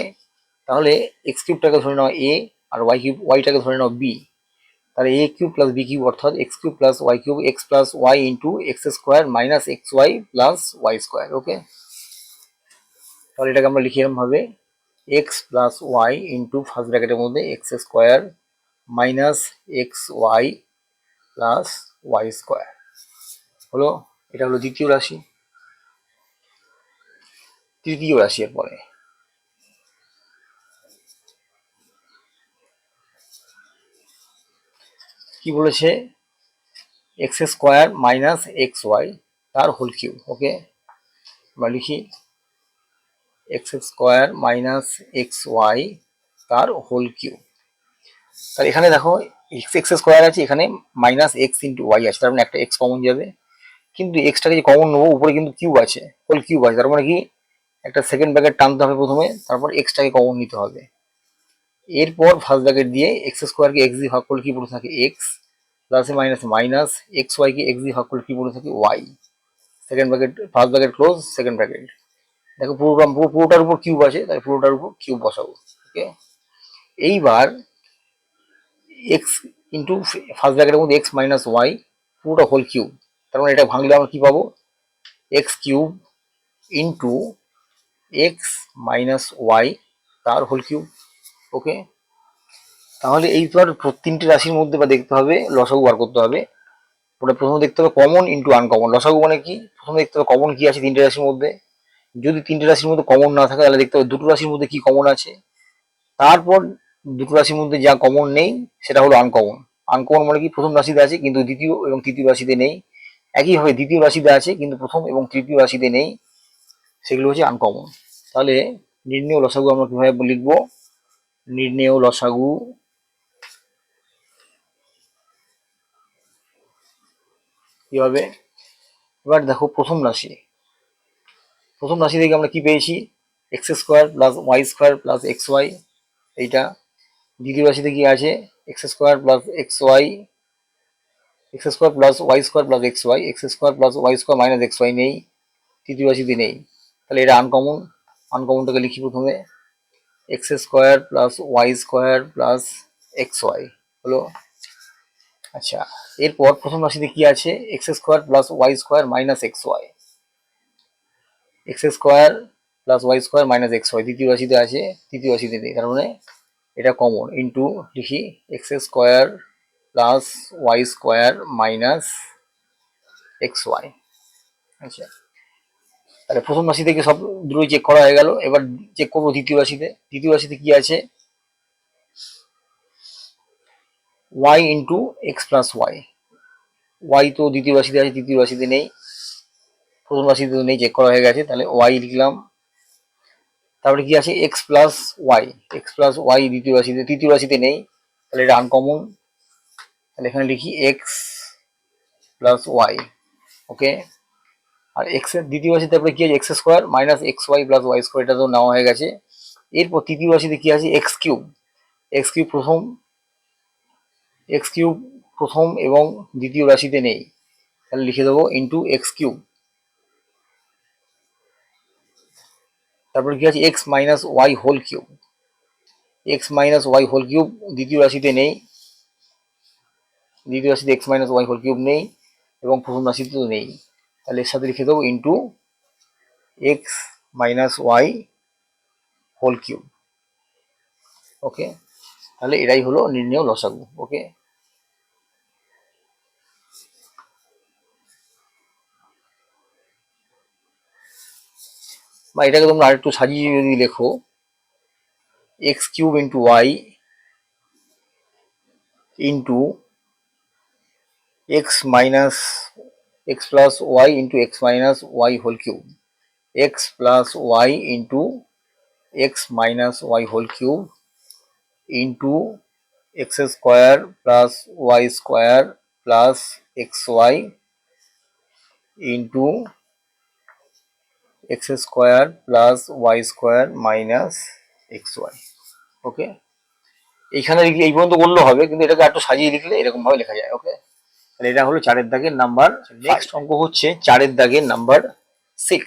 তাহলে এক্স কিউবটাকে ধরে নাও এ আর ওয়াইটাকে ধরে নাও বি, তাহলে এ কিউব প্লাস বি কিউব অর্থাৎ x cube plus y cube x plus Y into x square minus x Y plus Y square. Okay, তাহলে এটাকে আমরা লিখি এরকম ভাবে x plus Y into first ব্র্যাকেটের মধ্যে x square minus x Y plus Y square হলো। এটা হলো দ্বিতীয় রাশি। তৃতীয় রাশি এর পরে কি বলেছে, x square minus x Y তার হোল কিউব। ওকে, আমরা লিখি X square minus x Y তার হোল কিউব। তাহলে এখানে দেখো এক্স এক্স স্কোয়ার আছে, এখানে মাইনাস এক্স ইন্টু ওয়াই আছে, তার মানে একটা এক্স কমন যাবে। কিন্তু এক্সটাকে যে কমন নেবো, উপরে কিন্তু কিউব আছে, হোল কিউব আছে, তার মানে কি একটা সেকেন্ড ব্র্যাকেট টানতে হবে প্রথমে, তারপর এক্সটাকে কমন নিতে হবে। এরপর ফার্স্ট ব্র্যাকেট দিয়ে এক্স স্কোয়ারকে এক্স দিয়ে ভাগ করলে কি পড়ে থাকে এক্স, প্লাসে মাইনাস মাইনাস এক্স ওয়াইকে এক্স দিয়ে ভাগ করলে কি পড়ে থাকে Y. Second bracket, first bracket close, second bracket. দেখো পুরোটার উপর কিউব আছে, তাই পুরোটার উপর কিউব বসাবো। ওকে, এইবার এক্স ইন্টু ফার্স্ট ব্র্যাকেটের মধ্যে এক্স মাইনাস ওয়াই পুরোটা হোল কিউব, তার মানে এটা ভাঙলে আমরা কি পাবো X cube into x minus Y তার হোল কিউব। ওকে, তাহলে এইবার তিনটে রাশির মধ্যে বা দেখতে হবে লসাগু বার করতে হবে। ওটা প্রথমে দেখতে হবে কমন ইন্টু আনকমন। লসাগু মানে কি, প্রথমে দেখতে হবে কমন কি আছে তিনটে রাশির মধ্যে। যদি তিনটে রাশির মধ্যে কমন না থাকে তাহলে দেখতে হবে দুটো রাশির মধ্যে কি কমন আছে। তারপর দুটো রাশির মধ্যে যা কমন নেই সেটা হলো আনকমন। আনকমন মানে কি, প্রথম রাশিতে আছে কিন্তু দ্বিতীয় এবং তৃতীয় রাশিতে নেই। একইভাবে দ্বিতীয় রাশিতে আছে কিন্তু প্রথম এবং তৃতীয় রাশিতে নেই, সেগুলো হচ্ছে আনকমন। তাহলে নির্ণেয় লসাগু আমরা কিভাবে লিখবো, নির্ণেয় লসাগু কিভাবে, এবার দেখো প্রথম রাশি, প্রথম রাশি থেকে আমরা কি পেয়েছি X square plus Y square plus x Y, এইটা। দ্বিতীয় রাশিতে কি আছে X square plus x Y, X square plus Y square plus x Y, X square plus Y square minus x Y নেই, তৃতীয় রাশিতে নেই। তাহলে এটা আনকমন, আনকমনটাকে লিখি প্রথমে X square plus Y square plus x Y হলো। আচ্ছা, এরপর প্রথম রাশিতে কি আছে X square plus Y square minus x Y, X square plus Y square minus x Y দ্বিতীয় রাশিতে আছে, তৃতীয় রাশিতে নেই, তার মানে এটা কমন। ইন্টু লিখি X square plus Y square minus x Y. আচ্ছা, তাহলে প্রথম রাশি থেকে সব দ্রুতই চেক করা হয়ে গেল। এবার চেক করবো দ্বিতীয় রাশিতে। দ্বিতীয় রাশিতে কি আছে Y into X plus Y, Y তো দ্বিতীয় রাশিতে আছে, তৃতীয় রাশিতে নেই, প্রথম রাশিতে তো নেই, চেক করা হয়ে গেছে, তাহলে ওয়াই লিখলাম। তারপরে কি আছে X plus Y, X plus Y দ্বিতীয় রাশিতে, তৃতীয় রাশিতে নেই, তাহলে এটা আনকমন, তাহলে এখানে লিখি এক্স প্লাস ওয়াই। ওকে, আর এক্স এর দ্বিতীয় রাশিতে তারপরে কি আছে X square minus x Y plus Y square, এটা তো নেওয়া হয়ে গেছে। এরপর তৃতীয় রাশিতে কি আছে এক্স কিউব, এক্স কিউব প্রথম, এক্স কিউব প্রথম এবং দ্বিতীয় রাশিতে নেই, তাহলে লিখে দেবো ইন্টু এক্স কিউব। তারপরে কি আছে X minus Y whole cube, X minus Y whole cube দ্বিতীয় রাশিতে নেই, দ্বিতীয় রাশিতে X minus Y whole cube নেই এবং প্রথম রাশিতেও নেই, তাহলে এর সাথে লিখে দেবো into x minus Y whole cube. Okay, তাহলে এটাই হলো নির্ণেয় লসাগু। ওকে, বা এটাকে তোমরা আরেকটু সাজিয়ে যদি লেখো x cube into y into x minus x plus Y into x minus Y whole cube, x plus Y into x minus Y whole cube into x square plus Y square plus x y into x square plus Y square minus x y. Okay, এইখানে লিখলে এই পর্যন্ত করলেও হবে, কিন্তু এটাকে একটু সাজিয়ে লিখলে এরকম ভাবে লেখা যায়। ওকে, তাহলে এটা হলো চারের দাগের নাম্বার। নেক্সট অঙ্ক হচ্ছে চারের দাগের নাম্বার 6।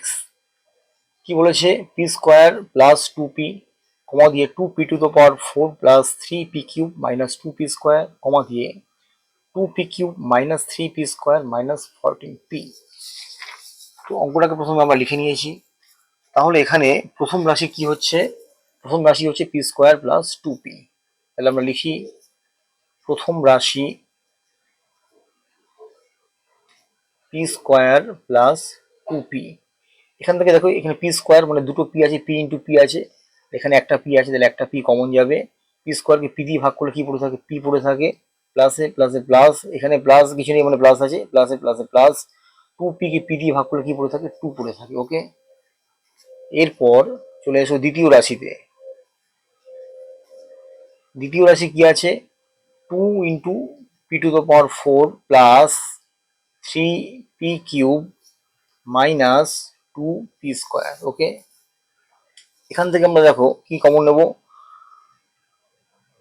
কি বলেছে p square plus two p comma দিয়ে two p to the power 4 plus 3p cube minus 2p square comma দিয়ে 2p cube minus 3p square minus 14p। তো অঙ্কটাকে প্রথমে আমরা লিখে নিয়েছি। তাহলে এখানে প্রথম রাশি কি হচ্ছে, প্রথম রাশি হচ্ছে পি স্কোয়ার প্লাস 2p। তাহলে আমরা লিখি প্রথম রাশি পি স্কোয়ার প্লাস 2p। এখান থেকে দেখো এখানে পি স্কোয়ার মানে দুটো পি আছে, পি ইন্টু পি আছে, এখানে একটা পি আছে, তাহলে একটা পি কমন যাবে। পি স্কোয়ারকে পি দিয়ে ভাগ করলে কি পড়ে থাকে পি পড়ে থাকে, প্লাসে প্লাসে প্লাস, এখানে প্লাস কিছু নেই মানে প্লাস আছে, প্লাসে প্লাসে প্লাস, টু পি কে পি দিয়ে ভাগ করলে কি পড়ে থাকে টু পড়ে থাকে। ওকে, এরপর চলে এসো দ্বিতীয় রাশিতে। দ্বিতীয় রাশি কি আছে, 2 into p to the power 4 plus 3p cube minus 2p square. Okay, এখান থেকে আমরা দেখো কি কমন নেব,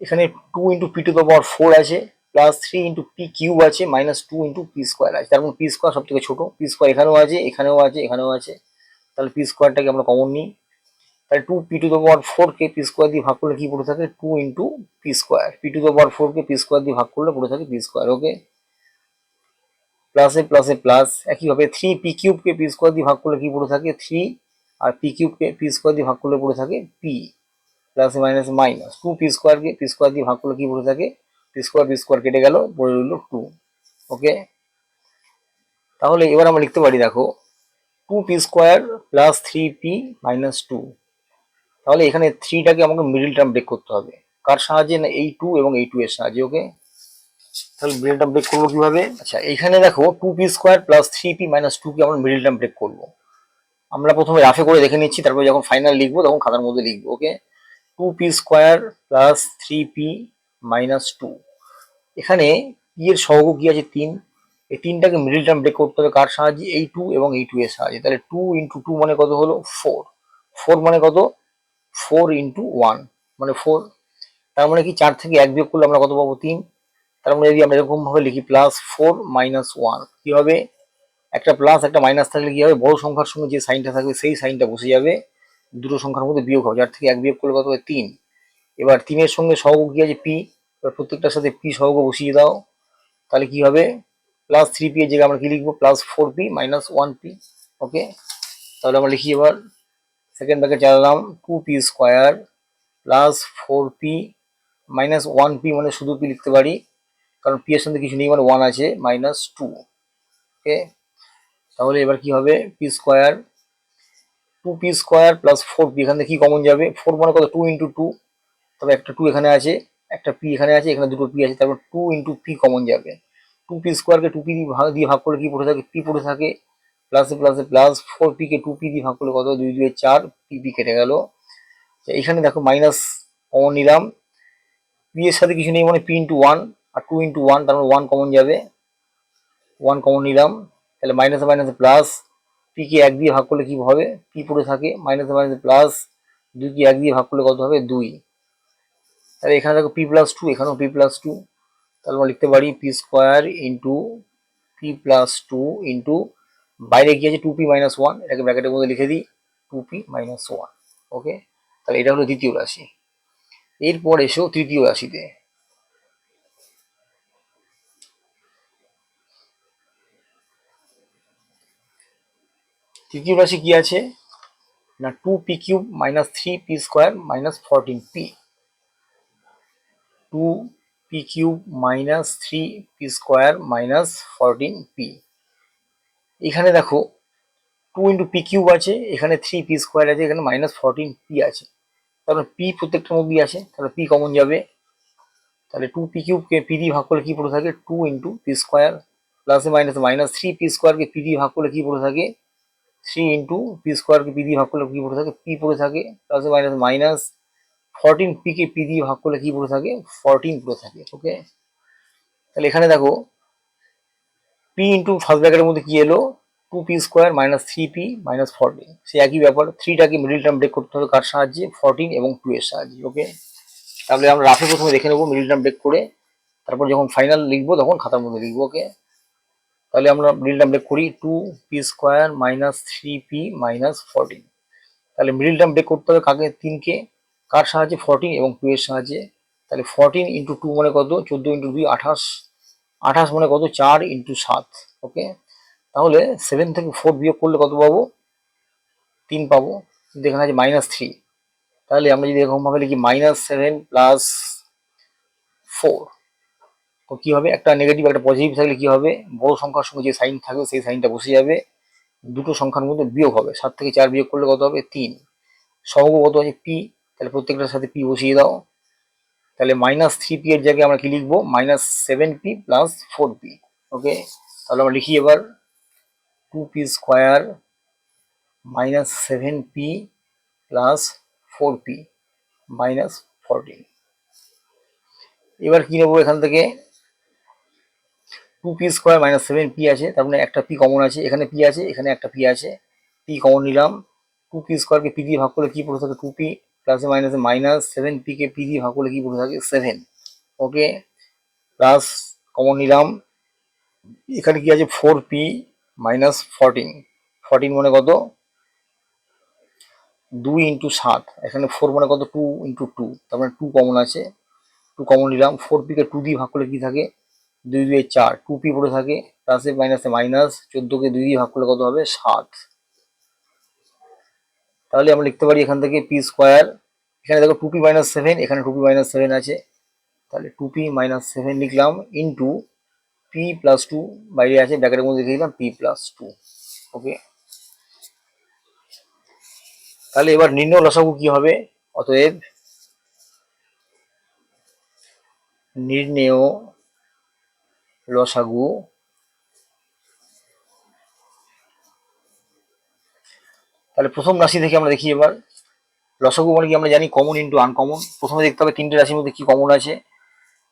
এখানে 2 into p to the power 4 আছে, প্লাস 3 ইন্টু পি কিউব আছে, মাইনাস 2 ইন্টু পি স্কোয়ার আছে। তার মানে পি স্কোয়ার সব থেকে ছোট, পি স্কোয়ার এখানেও আছে, এখানেও আছে, এখানেও আছে। তাহলে পি স্কোয়ারটাকে আমরা কমন নিই। তাহলে 2 P to the power 4 K p square দিয়ে ভাগ করলে কি পড়ে থাকে, 2 into p square. P to the power 4 K p square দিয়ে ভাগ করলে পড়ে থাকে পি স্কোয়ার। ওকে, প্লাসে প্লাসে প্লাস, একইভাবে 3 পি কিউব কে পি স্কোয়ার দিয়ে ভাগ করলে কি পড়ে থাকে 3, আর পি কিউব কে পি স্কোয়ার দিয়ে ভাগ করলে পড়ে থাকে p, plus minus minus 2 p square কে পি স্কোয়ার দিয়ে ভাগ করলে কি পড়ে থাকে, পি স্কোয়ার কেটে গেল, পড়ে রইল 2। ওকে, তাহলে এবার আমরা লিখতে পারি, দেখো 2 p square plus 3p minus 2। তাহলে এখানে 3টাকে আমাকে মিডিল টার্ম ব্রেক করতে হবে, কার সাহায্যে, না এই 2 এবং এই 2 এর সাহায্যে। ওকে, তাহলে মিডিল টার্ম ব্রেক করবো কিভাবে, আচ্ছা এখানে দেখো 2p square plus 3p minus 2 কে আমরা মিডিল টার্ম ব্রেক করবো। আমরা প্রথমে রাফে করে দেখে নিচ্ছি, তারপর যখন ফাইনাল লিখবো তখন খাতার মধ্যে লিখবো। ওকে, 2p square plus 3p minus 2, এখানে পি এর সহগ কি আছে 3, এই 3টাকে মিডিল টার্ম ব্রেক করতে হবে কার সাহায্যে, এই 2 এবং এই 2 এর সাহায্যে। তাহলে 2 ইন্টু 2 মানে কত হলো 4, 4 মানে কত 4 ইন্টু 1 মানে 4। তার মানে কি 4 থেকে 1 বিয়োগ করলে আমরা কত পাবো 3। তার মানে যদি আমরা এরকম ভাবে লিখি প্লাস 4 মাইনাস 1, কি হবে, একটা প্লাস একটা মাইনাস থাকলে কি হবে, বড় সংখ্যার সঙ্গে যে সাইনটা থাকবে সেই সাইনটা বসে যাবে, দুটো সংখ্যার মধ্যে বিয়োগ হবে, 4 থেকে 1 বিয়োগ করলে কত হবে 3। এবার 3 এর সঙ্গে সহগ কি আছে পি, এবার প্রত্যেকটার সাথে পি সহগ বসিয়ে দাও, তাহলে কি হবে, প্লাস 3p এর জায়গায় আমরা কি লিখবো, প্লাস 4p মাইনাস 1p। ওকে, তাহলে আমরা লিখি এবার, সেকেন্ড ব্র্যাকেট চালালাম, 2p square plus 4p minus 1p, মানে শুধু p লিখতে পারি কারণ p এর সঙ্গে কিছু নেই, মানে 1 আছে, মাইনাস 2। ওকে, তাহলে এবার কি হবে, p square 2p square plus 4p, এখান থেকে কি কমন যাবে, 4 মানে কত 2 ইন্টু 2, তবে একটা 2 এখানে আছে, একটা p এখানে আছে, এখানে দুটো p আছে, তারপর 2 ইন্টু p কমন যাবে। 2p স্কোয়ারকে 2p দিয়ে ভাগ করলে কি পড়ে থাকে, p পড়ে থাকে, প্লাসে প্লাসে প্লাস 4p কে 2p দিয়ে ভাগ করলে কত, 2 2 4, p কেটে গেল। এখানে দেখো মাইনাস কমন নিলাম, p এর সাথে কিছু নেই মানে p ইন্টু 1, আর 2 ইন্টু 1, তার মানে 1 কমন যাবে, 1 কমন নিলাম। তাহলে মাইনাসে মাইনাসে প্লাস, p কে 1 দিয়ে ভাগ করলে কি হবে, p পড়ে থাকে, মাইনাসে মাইনাসে প্লাস, 2 কে 1 দিয়ে ভাগ করলে কত হবে 2। তাহলে এখানে দেখো p প্লাস 2, এখানেও p প্লাস 2, তাহলে আমরা লিখতে পারি p square into p plus 2 into, বাইরে কি আছে 2p মাইনাস 1, এটাকে ব্র্যাকেটের মধ্যে লিখে দিই 2p মাইনাস 1। ওকে, তাহলে এটা হলো দ্বিতীয় রাশি। এরপর এসো তৃতীয় রাশিতে। তৃতীয় রাশি কি আছে না, 2p cube minus 3p square minus 14p, 2p cube minus 3p square minus 14p। এখানে দেখো 2 ইন্টু পি কিউব আছে, এখানে 3p স্কোয়ার আছে, এখানে মাইনাস 14p আছে, তাহলে p প্রত্যেকটার মধ্যেই আছে, তাহলে p কমন যাবে। তাহলে 2p কিউব কে p দিয়ে ভাগ করলে কি পড়ে থাকে 2 ইন্টু পি স্কোয়ার, প্লাসে মাইনাসে মাইনাস 3p স্কোয়ার কে p দিয়ে ভাগ করলে কি পড়ে থাকে 3 ইন্টু পি স্কোয়ার কে p দিয়ে ভাগ করলে কি পড়ে থাকে p পড়ে থাকে, প্লাসে মাইনাস মাইনাস 14p কে p দিয়ে ভাগ করলে কি পড়ে থাকে 14 পড়ে থাকে। ওকে, তাহলে এখানে দেখো p ইন্টু ফার্স্ট ব্র্যাকেটের মধ্যে কি এলো 2p square minus 3p minus 14, সে একই ব্যাপার, 3টাকে মিডিল টার্ম ব্রেক করতে হবে কার সাহায্যে, 14 এবং 2 এর সাহায্যে। ওকে, তাহলে আমরা রাফে প্রথমে দেখে নেবো মিডিল টার্ম ব্রেক করে, তারপর যখন ফাইনাল লিখবো তখন খাতার মধ্যে লিখবো। ওকে, তাহলে আমরা মিডিল টার্ম ব্রেক করি, 2p square minus 3p minus 14, তাহলে মিডিল টার্ম ব্রেক করতে হবে কাকে, 3কে, কার সাহায্যে 14 এবং 2 এর সাহায্যে। তাহলে 14 ইন্টু 2 মানে কত 14 ইন্টু 2 28, 28 মানে কত 4 ইন্টু 7। ওকে, তাহলে 7 থেকে 4 বিয়োগ করলে কত পাবো 3 পাবো, কিন্তু এখানে আছে মাইনাস 3, তাহলে আমরা যদি এরকম ভাবে লিখি মাইনাস 7 প্লাস 4, তো কি হবে, একটা নেগেটিভ একটা পজিটিভ থাকলে কি হবে, বড় সংখ্যার সঙ্গে যে সাইন থাকবে সেই সাইনটা বসে যাবে, দুটো সংখ্যার মধ্যে বিয়োগ হবে, 7 থেকে 4 বিয়োগ করলে কত হবে 3, সহগ কত আছে p, তাহলে প্রত্যেকটার সাথে p বসিয়ে দাও। তাহলে মাইনাস 3p এর জায়গায় আমরা কি লিখবো, মাইনাস 7p প্লাস 4p। ওকে, তাহলে আমরা লিখি এবার 2p square minus 7p plus 4p minus 14। এবার কি নেবো এখান থেকে, 2p স্কোয়ার মাইনাস 7p আছে, তার মানে একটা p কমন আছে, এখানে p আছে, এখানে একটা p আছে, p কমন নিলাম। 2p স্কোয়ারকে p দিয়ে ভাগ করলে কি পড়ে থাকে 2p, প্লাসে মাইনাসে মাইনাস, 7p কে p দিয়ে ভাগ করলে কি পড়ে থাকে 7। ওকে, প্লাস কমন নিলাম, এখানে কি আছে 4p মাইনাস 14, 14 মানে কত 2 ইন্টু 7, এখানে 4 মানে কত 2 ইন্টু 2, তার মানে 2 কমন আছে, 2 কমন নিলাম। 4p কে 2 দিয়ে ভাগ করলে কি থাকে 2 2 4, 2p পড়ে থাকে, প্লাসে মাইনাসে মাইনাস, 14 কে 2 দিয়ে ভাগ করলে কত হবে 7। তাহলে আমরা লিখতে পারি এখান থেকে p স্কোয়ার, এখানে দেখো 2p মাইনাস 7, এখানে 2p মাইনাস 7 আছে, তাহলে 2p মাইনাস 7 লিখলাম ইন্টু p প্লাস 2 বাইরে আছে, ব্র্যাকেটের মধ্যে লিখে দিলাম p প্লাস 2। ওকে, তাহলে এবার নির্ণয় লসাগু কি হবে, অতএব নির্ণেয় লসাগু তাহলে প্রথম রাশি থেকে আমরা দেখি এবার লসাগু মানে কি আমরা জানি কমন ইন্টু আনকমন। প্রথমে দেখতে হবে তিনটে রাশির মধ্যে কি কমন আছে,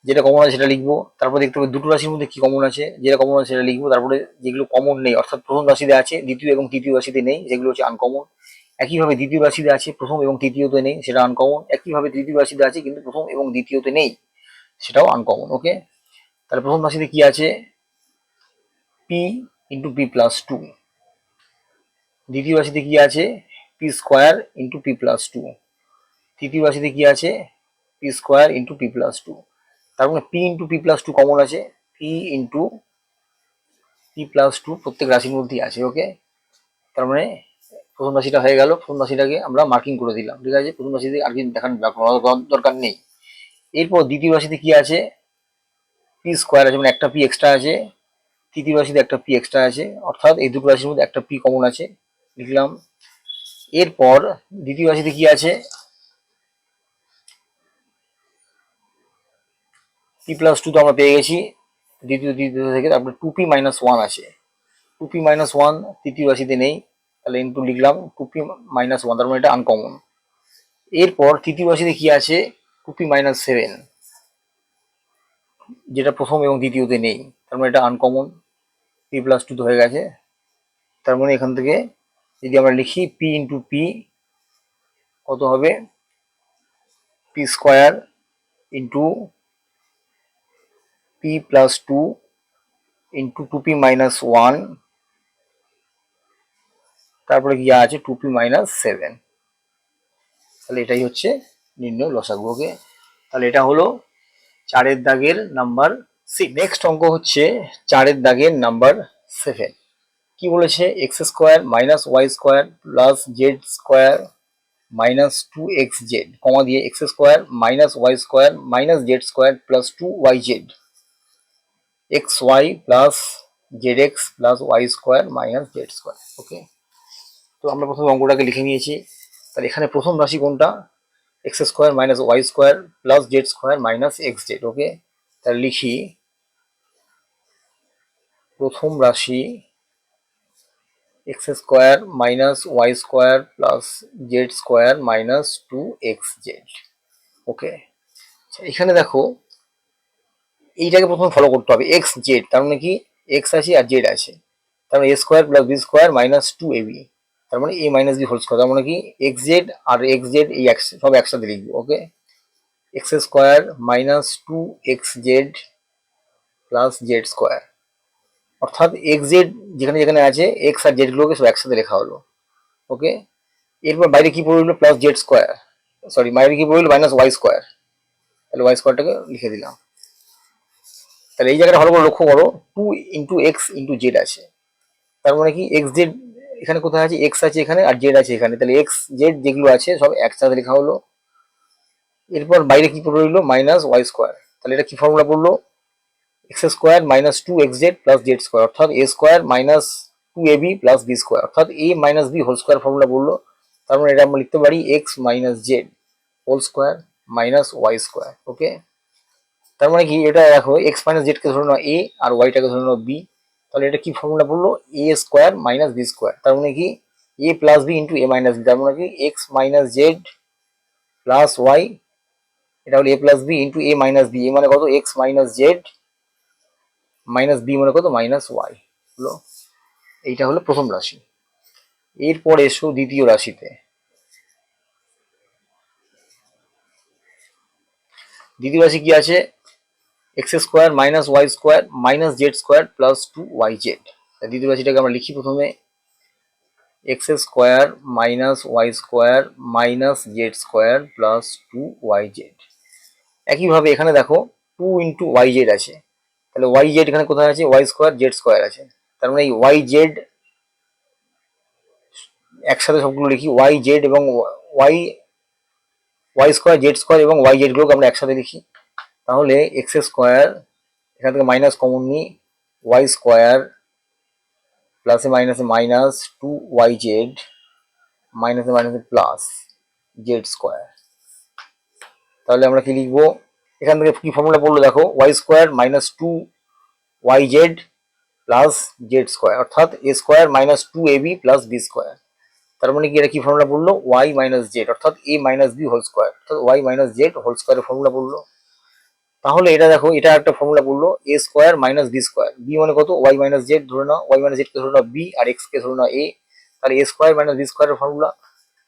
যেটা কমন আছে সেটা লিখবো, তারপর দেখতে হবে দুটো রাশির মধ্যে কি কমন আছে, যেটা কমন আছে সেটা লিখবো, তারপরে যেগুলো কমন নেই অর্থাৎ প্রথম রাশিতে আছে দ্বিতীয় এবং তৃতীয় রাশিতে নেই যেগুলো হচ্ছে আনকমন, একইভাবে দ্বিতীয় রাশিতে আছে প্রথম এবং তৃতীয়তে নেই সেটা আনকমন, একইভাবে তৃতীয় রাশিতে আছে কিন্তু প্রথম এবং দ্বিতীয়তে নেই সেটাও আনকমন। ওকে, তাহলে প্রথম রাশিতে কি আছে p ইন্টু p প্লাস 2, দ্বিতীয় রাশিতে কি আছে p square into p plus 2, তৃতীয় রাশিতে কি আছে p square into p plus 2, তার মানে p into p plus 2 common আছে, p ইন্টু p প্লাস 2 প্রত্যেক রাশির মধ্যেই আছে। ওকে, তার মানে প্রথম রাশিটা হয়ে গেল, প্রথম রাশিটাকে আমরা মার্কিং করে দিলাম, ঠিক আছে, প্রথম রাশিতে আর কিছু দেখানোর দরকার নেই। এরপর দ্বিতীয় রাশিতে কি আছে p স্কোয়ার আছে, মানে একটা p এক্সট্রা আছে, তৃতীয় রাশিতে একটা p এক্সট্রা আছে, অর্থাৎ এই দুটো রাশির মধ্যে একটা p কমন আছে, লিখলাম। এরপর দ্বিতীয় রাশিতে কি আছে p প্লাস 2 তো আমরা পেয়ে গেছি দ্বিতীয় থেকে, তারপরে 2p মাইনাস 1 আছে, 2p মাইনাস 1 তৃতীয় রাশিতে নেই, তাহলে ইনটু লিখলাম 2p মাইনাস 1, তার মানে এটা আনকমন। এরপর তৃতীয় রাশিতে কি আছে 2p মাইনাস 7, যেটা প্রথম এবং দ্বিতীয়তে নেই, তার মানে এটা আনকমন, p প্লাস 2 হয়ে গেছে। তার মানে এখান থেকে যদি আমরা লিখি p ইন্টু p কত হবে p square into p plus 2 into 2p minus 1, তারপরে কি আছে 2p মাইনাস 7, তাহলে এটাই হচ্ছে নির্ণয় লসাগু। ওকে, তাহলে এটা হলো 4 দাগের নাম্বার 6। নেক্সট অঙ্ক হচ্ছে 4 দাগের নাম্বার 7। কি বলেছে x square minus Y square plus Z square minus 2xz, comma দিয়ে x square minus Y square minus Z square plus 2yz, x Y plus Z x plus Y square minus Z square. Okay, তো আমরা প্রথমে অঙ্কটাকে লিখে নিয়েছি। তাহলে এখানে প্রথম রাশি কোনটা, x square minus Y square plus Z square minus x z. Okay, তাহলে লিখি প্রথম রাশি x square minus Y square plus Z square minus 2xz। Okay, এখানে দেখো এইটাকে প্রথমে ফলো করতে হবে, এক্স জেড তার মানে কি এক্স আছে আর জেড আছে, তার মানে A square plus B square minus 2ab, তার মানে এ মাইনাস বি হোল স্কোয়ার, তার মানে কি এক্স জেড আর এক্স জেড এই সব একসাথে লিখবো। ওকে, x square minus 2xz plus Z square, অর্থাৎ এক্স জেড যেখানে যেখানে আছে এক্স আর জেড গুলোকে সব একসাথে লেখা হলো। ওকে, এরপর বাইরে কি পড়ে রইলো প্লাস জেড স্কোয়ার, সরি বাইরে কি পড়ে রইলো মাইনাস ওয়াই স্কোয়ার, তাহলে ওয়াই স্কোয়ারটাকে লিখে দিলাম। তাহলে এই জায়গাটা ভালো করে লক্ষ্য করো 2 ইন্টু এক্স ইন্টু জেড আছে, তার মানে কি এক্স জেড এখানে কোথায় আছে এক্স আছে এখানে আর জেড আছে এখানে, তাহলে এক্স জেড যেগুলো আছে সব একসাথে লেখা হলো। এরপর বাইরে কি পড়ে রইলো মাইনাস ওয়াই স্কোয়ার, তাহলে এটা কি ফর্মুলা পড়লো x square minus 2xz plus Z square, অর্থাৎ এ square minus 2ab plus B square, অর্থাৎ a minus b whole square formula বললো। তার মানে এটা আমরা লিখতে পারি x minus z whole square minus Y square. Okay, তার মানে কি এটা দেখো এক্স মাইনাস জেড কে ধরে নাও এ আর ওয়াইটাকে ধরে নাও বি, তাহলে এটা কি ফর্মুলা বললো A square minus B square, তার মানে কি A plus B into A minus B, তার মানে কি X minus Z plus Y, এটা হলো A plus B into A minus B, A মানে কত X minus Z minus B মানে কত মাইনাস ওয়াই হলো। এইটা হলো প্রথম রাশি। এরপর এসো দ্বিতীয় রাশিতে। দ্বিতীয় রাশি কি আছে, X square minus Y square minus Z square plus two Y Z. দ্বিতীয় রাশিটাকে আমরা লিখি প্রথমে, X square minus Y square minus Z square plus two Y Z. একইভাবে এখানে দেখো টু ইন্টু ওয়াই জেড আছে, তাহলে ওয়াই জেড এখানে কোথায় আছে, ওয়াই স্কোয়ার জেড স্কোয়ার আছে, তার মানে এই ওয়াই জেড একসাথে সবগুলো লিখি, ওয়াই জেড এবং Y Y square Z square এবং ওয়াই জেড গুলোকে আমরা একসাথে লিখি। তাহলে এক্স স্কোয়ার এখান থেকে মাইনাস কমন নিই, ওয়াই স্কোয়ার প্লাসে মাইনাসে মাইনাস টু ওয়াই জেড মাইনাসে মাইনাসে প্লাস জেড স্কোয়ার। তাহলে আমরা কি লিখবো, এখান থেকে কি ফর্মুলা পড়লো দেখো, Y square minus two Y Z plus Z square, অর্থাৎ এ square minus two A B plus B square. তার মানে কি এটা কি ফর্মুলা পড়লো, ওয়াই মাইনাস জেড অর্থাৎ a minus b whole square, অর্থাৎ ওয়াই মাইনাস জেড হোল স্কোয়ারের ফর্মুলা পড়লো। তাহলে এটা দেখো, এটা একটা ফর্মুলা পড়লো, a square minus B square, b মানে কত ওয়াই মাইনাস জেড ধরে নাও, ওয়াই মাইনাস জেড কে ধরে নাও বি আর এক্স কে ধরে নাও এ, তাহলে এ স্কোয়ার মাইনাস বি স্কোয়ারের ফর্মুলা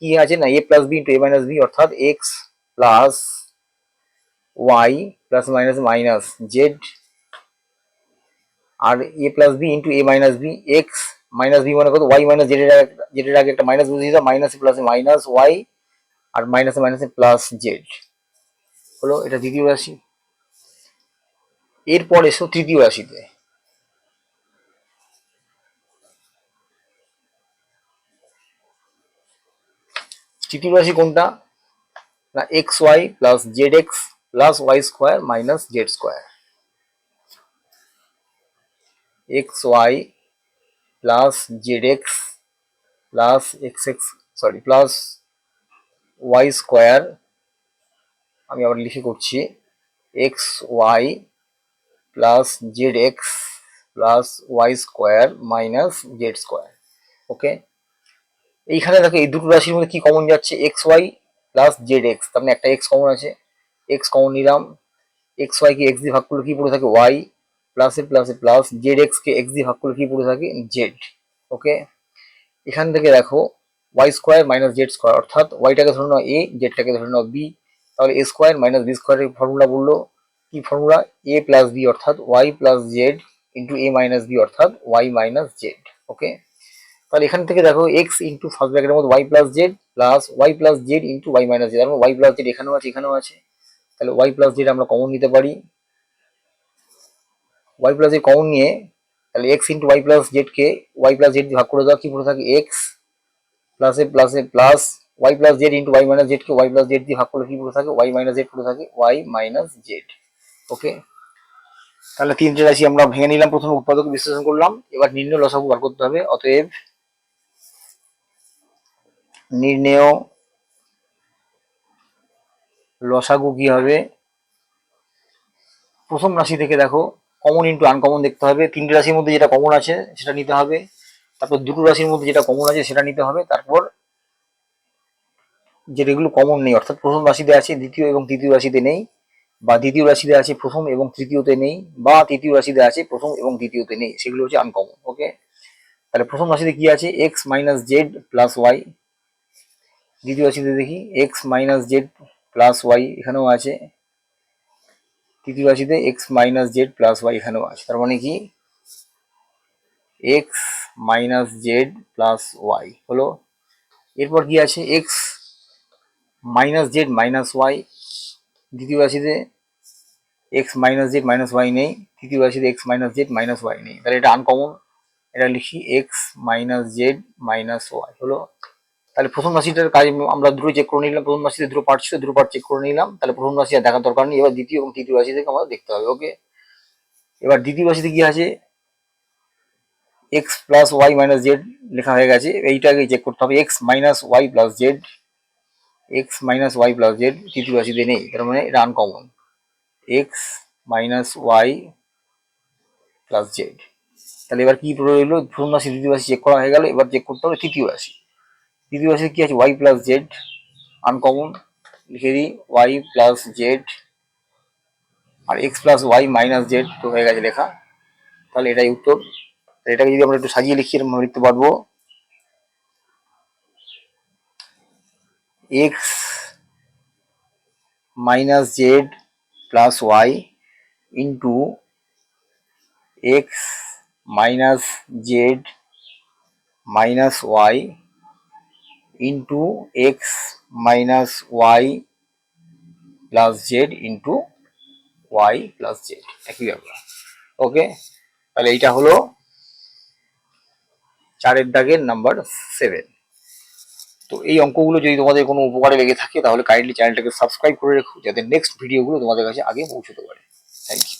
কি আছে না, a plus B into A minus B, অর্থাৎ x plus Y plus minus minus z, আর a plus B into A minus b, x minus B মানে কত ওয়াই মাইনাস জেড এর আগে একটা মাইনাস বুঝিয়ে দাও, মাইনাস প্লাসে মাইনাস ওয়াই আর মাইনাসে মাইনাসে প্লাস জেড হলো, এটা দ্বিতীয় রাশি। এরপর এসো তৃতীয় রাশিতে। তৃতীয় রাশি কোনটা না, x Y plus Z x plus Y square minus Z square, x Y plus Z x plus x x sorry plus Y square, আমি আবার লিখে করছি, x Y plus Z x plus Y square minus Z square. Okay, এইখানে দেখো এই দুটো রাশির মধ্যে কি কমন যাচ্ছে, x Y plus Z x, তার মানে একটা এক্স কমন আছে, এক্স কমন নিলাম, এক্স ওয়াই কে এক্স দিয়ে ভাগ করলে কি পড়ে থাকে ওয়াই, প্লাসে প্লাসে প্লাস জেড এক্স কে এক্স দিয়ে ভাগ করলে কি পড়ে থাকে জেড। ওকে, এখান থেকে দেখো Y square minus Z square, অর্থাৎ ওয়াইটাকে ধরে নাও এ, জেডটাকে ধরে নাও বি, তাহলে এ স্কোয়ার মাইনাস বি স্কোয়ারের ফর্মুলা বললো কি ফর্মুলা, এ প্লাস বি অর্থাৎ ওয়াই প্লাস জেড ইন্টু এ মাইনাস বি অর্থাৎ ওয়াই মাইনাস জেড। ওকে, তাহলে এখান থেকে দেখো এক্স ইন্টু ফার্স্ট ব্র্যাকেটের মধ্যে Y plus Z plus Y plus Z into Y minus Z, Y plus Z এখানেও আছে এখানেও আছে, তাহলে ওয়াই প্লাস জেড আমরা কমন নিতে পারি, ওয়াই প্লাস জেড কমন নিয়ে তাহলে x into Y plus z কে ওয়াই প্লাস জেড ভাগ করে দেওয়া কি পড়ে থাকে এক্স প্লাসে প্লাসে plus Y plus Z into Y minus z কে ওয়াই প্লাস জেড দিয়ে ভাগ করলে কি পড়ে থাকে ওয়াই মাইনাস জেড পড়ে থাকে ওয়াই মাইনাস জেড। ওকে, তাহলে তিনটে রাশি আমরা ভেঙে নিলাম, প্রথমে উৎপাদক বিশ্লেষণ করলাম, এবার নির্ণয় লসাগু বার করতে হবে। অতএব নির্ণেয় লসাগু কি হবে, প্রথম রাশি থেকে দেখো কমন ইন্টু আনকমন দেখতে হবে, তিনটে রাশির মধ্যে যেটা কমন আছে সেটা নিতে হবে, তারপর দুটো রাশির মধ্যে যেটা কমন আছে সেটা নিতে হবে, তারপর যেগুলো কমন নেই অর্থাৎ প্রথম রাশিতে আছে দ্বিতীয় এবং তৃতীয় রাশিতে নেই, বা দ্বিতীয় রাশিতে আছে প্রথম এবং তৃতীয়তে নেই, বা তৃতীয় রাশিতে আছে প্রথম এবং দ্বিতীয়তে নেই, সেগুলো হচ্ছে আনকমন। ওকে, তাহলে প্রথম রাশিতে কি আছে X minus Z plus Y, দ্বিতীয় রাশিতে দেখি X minus Z plus Y এখানেও আছে, তৃতীয় রাশিতে X minus Z plus Y এখানেও আছে, তার মানে কি X minus Z plus Y হলো। এরপর কি আছে X minus Z minus Y, দ্বিতীয় রাশিতে X minus Z minus Y নেই, তৃতীয় রাশিতে X minus Z minus Y নেই, তাহলে এটা আনকমন, এটা লিখি X minus Z minus Y হলো। তাহলে প্রথম রাশিটার কাজ আমরা দুটো চেক করে নিলাম, প্রথম রাশিতে দুটো পার্ট ছিল দুটো পার্ট চেক করে নিলাম, তাহলে প্রথম রাশি আর দেখার দরকার নেই, এবার দ্বিতীয় এবং তৃতীয় রাশি থেকে আমাদের দেখতে হবে। ওকে, এবার দ্বিতীয় রাশিতে কি আছে X plus Y minus Z লেখা হয়ে গেছে, এইটাকে চেক করতে হবে X minus Y plus Z, X minus Y plus Z তৃতীয় রাশিতে নেই, তার মানে এটা uncommon, X minus Y plus Z. তাহলে এবার কি রইলো, প্রথম রাশি দ্বিতীয় রাশি চেক করা হয়ে গেল, এবার চেক করতে হবে তৃতীয় রাশি, দ্বিতীয় রাশিতে কি আছে, ওয়াই প্লাস জেড, আনকমন লিখে দিই ওয়াই প্লাস জেড, আর x plus Y minus z তো হয়ে গেছে লেখা। তাহলে এটাই উত্তর। এটাকে যদি আমরা একটু সাজিয়ে লিখি এরকম লিখতে পারবো, X minus Z plus Y into x minus Z minus Y into x minus Y plus Z into Y plus Z, একই ব্যাপার। ওকে, তাহলে এইটা হলো 4 দাগের নাম্বার 7। তো এই অঙ্কগুলো যদি তোমাদের কোনো উপকারে লেগে থাকে তাহলে কাইন্ডলি চ্যানেলটাকে সাবস্ক্রাইব করে রেখো, যাতে নেক্সট ভিডিওগুলো তোমাদের কাছে আগে পৌঁছতে পারে। Thank you.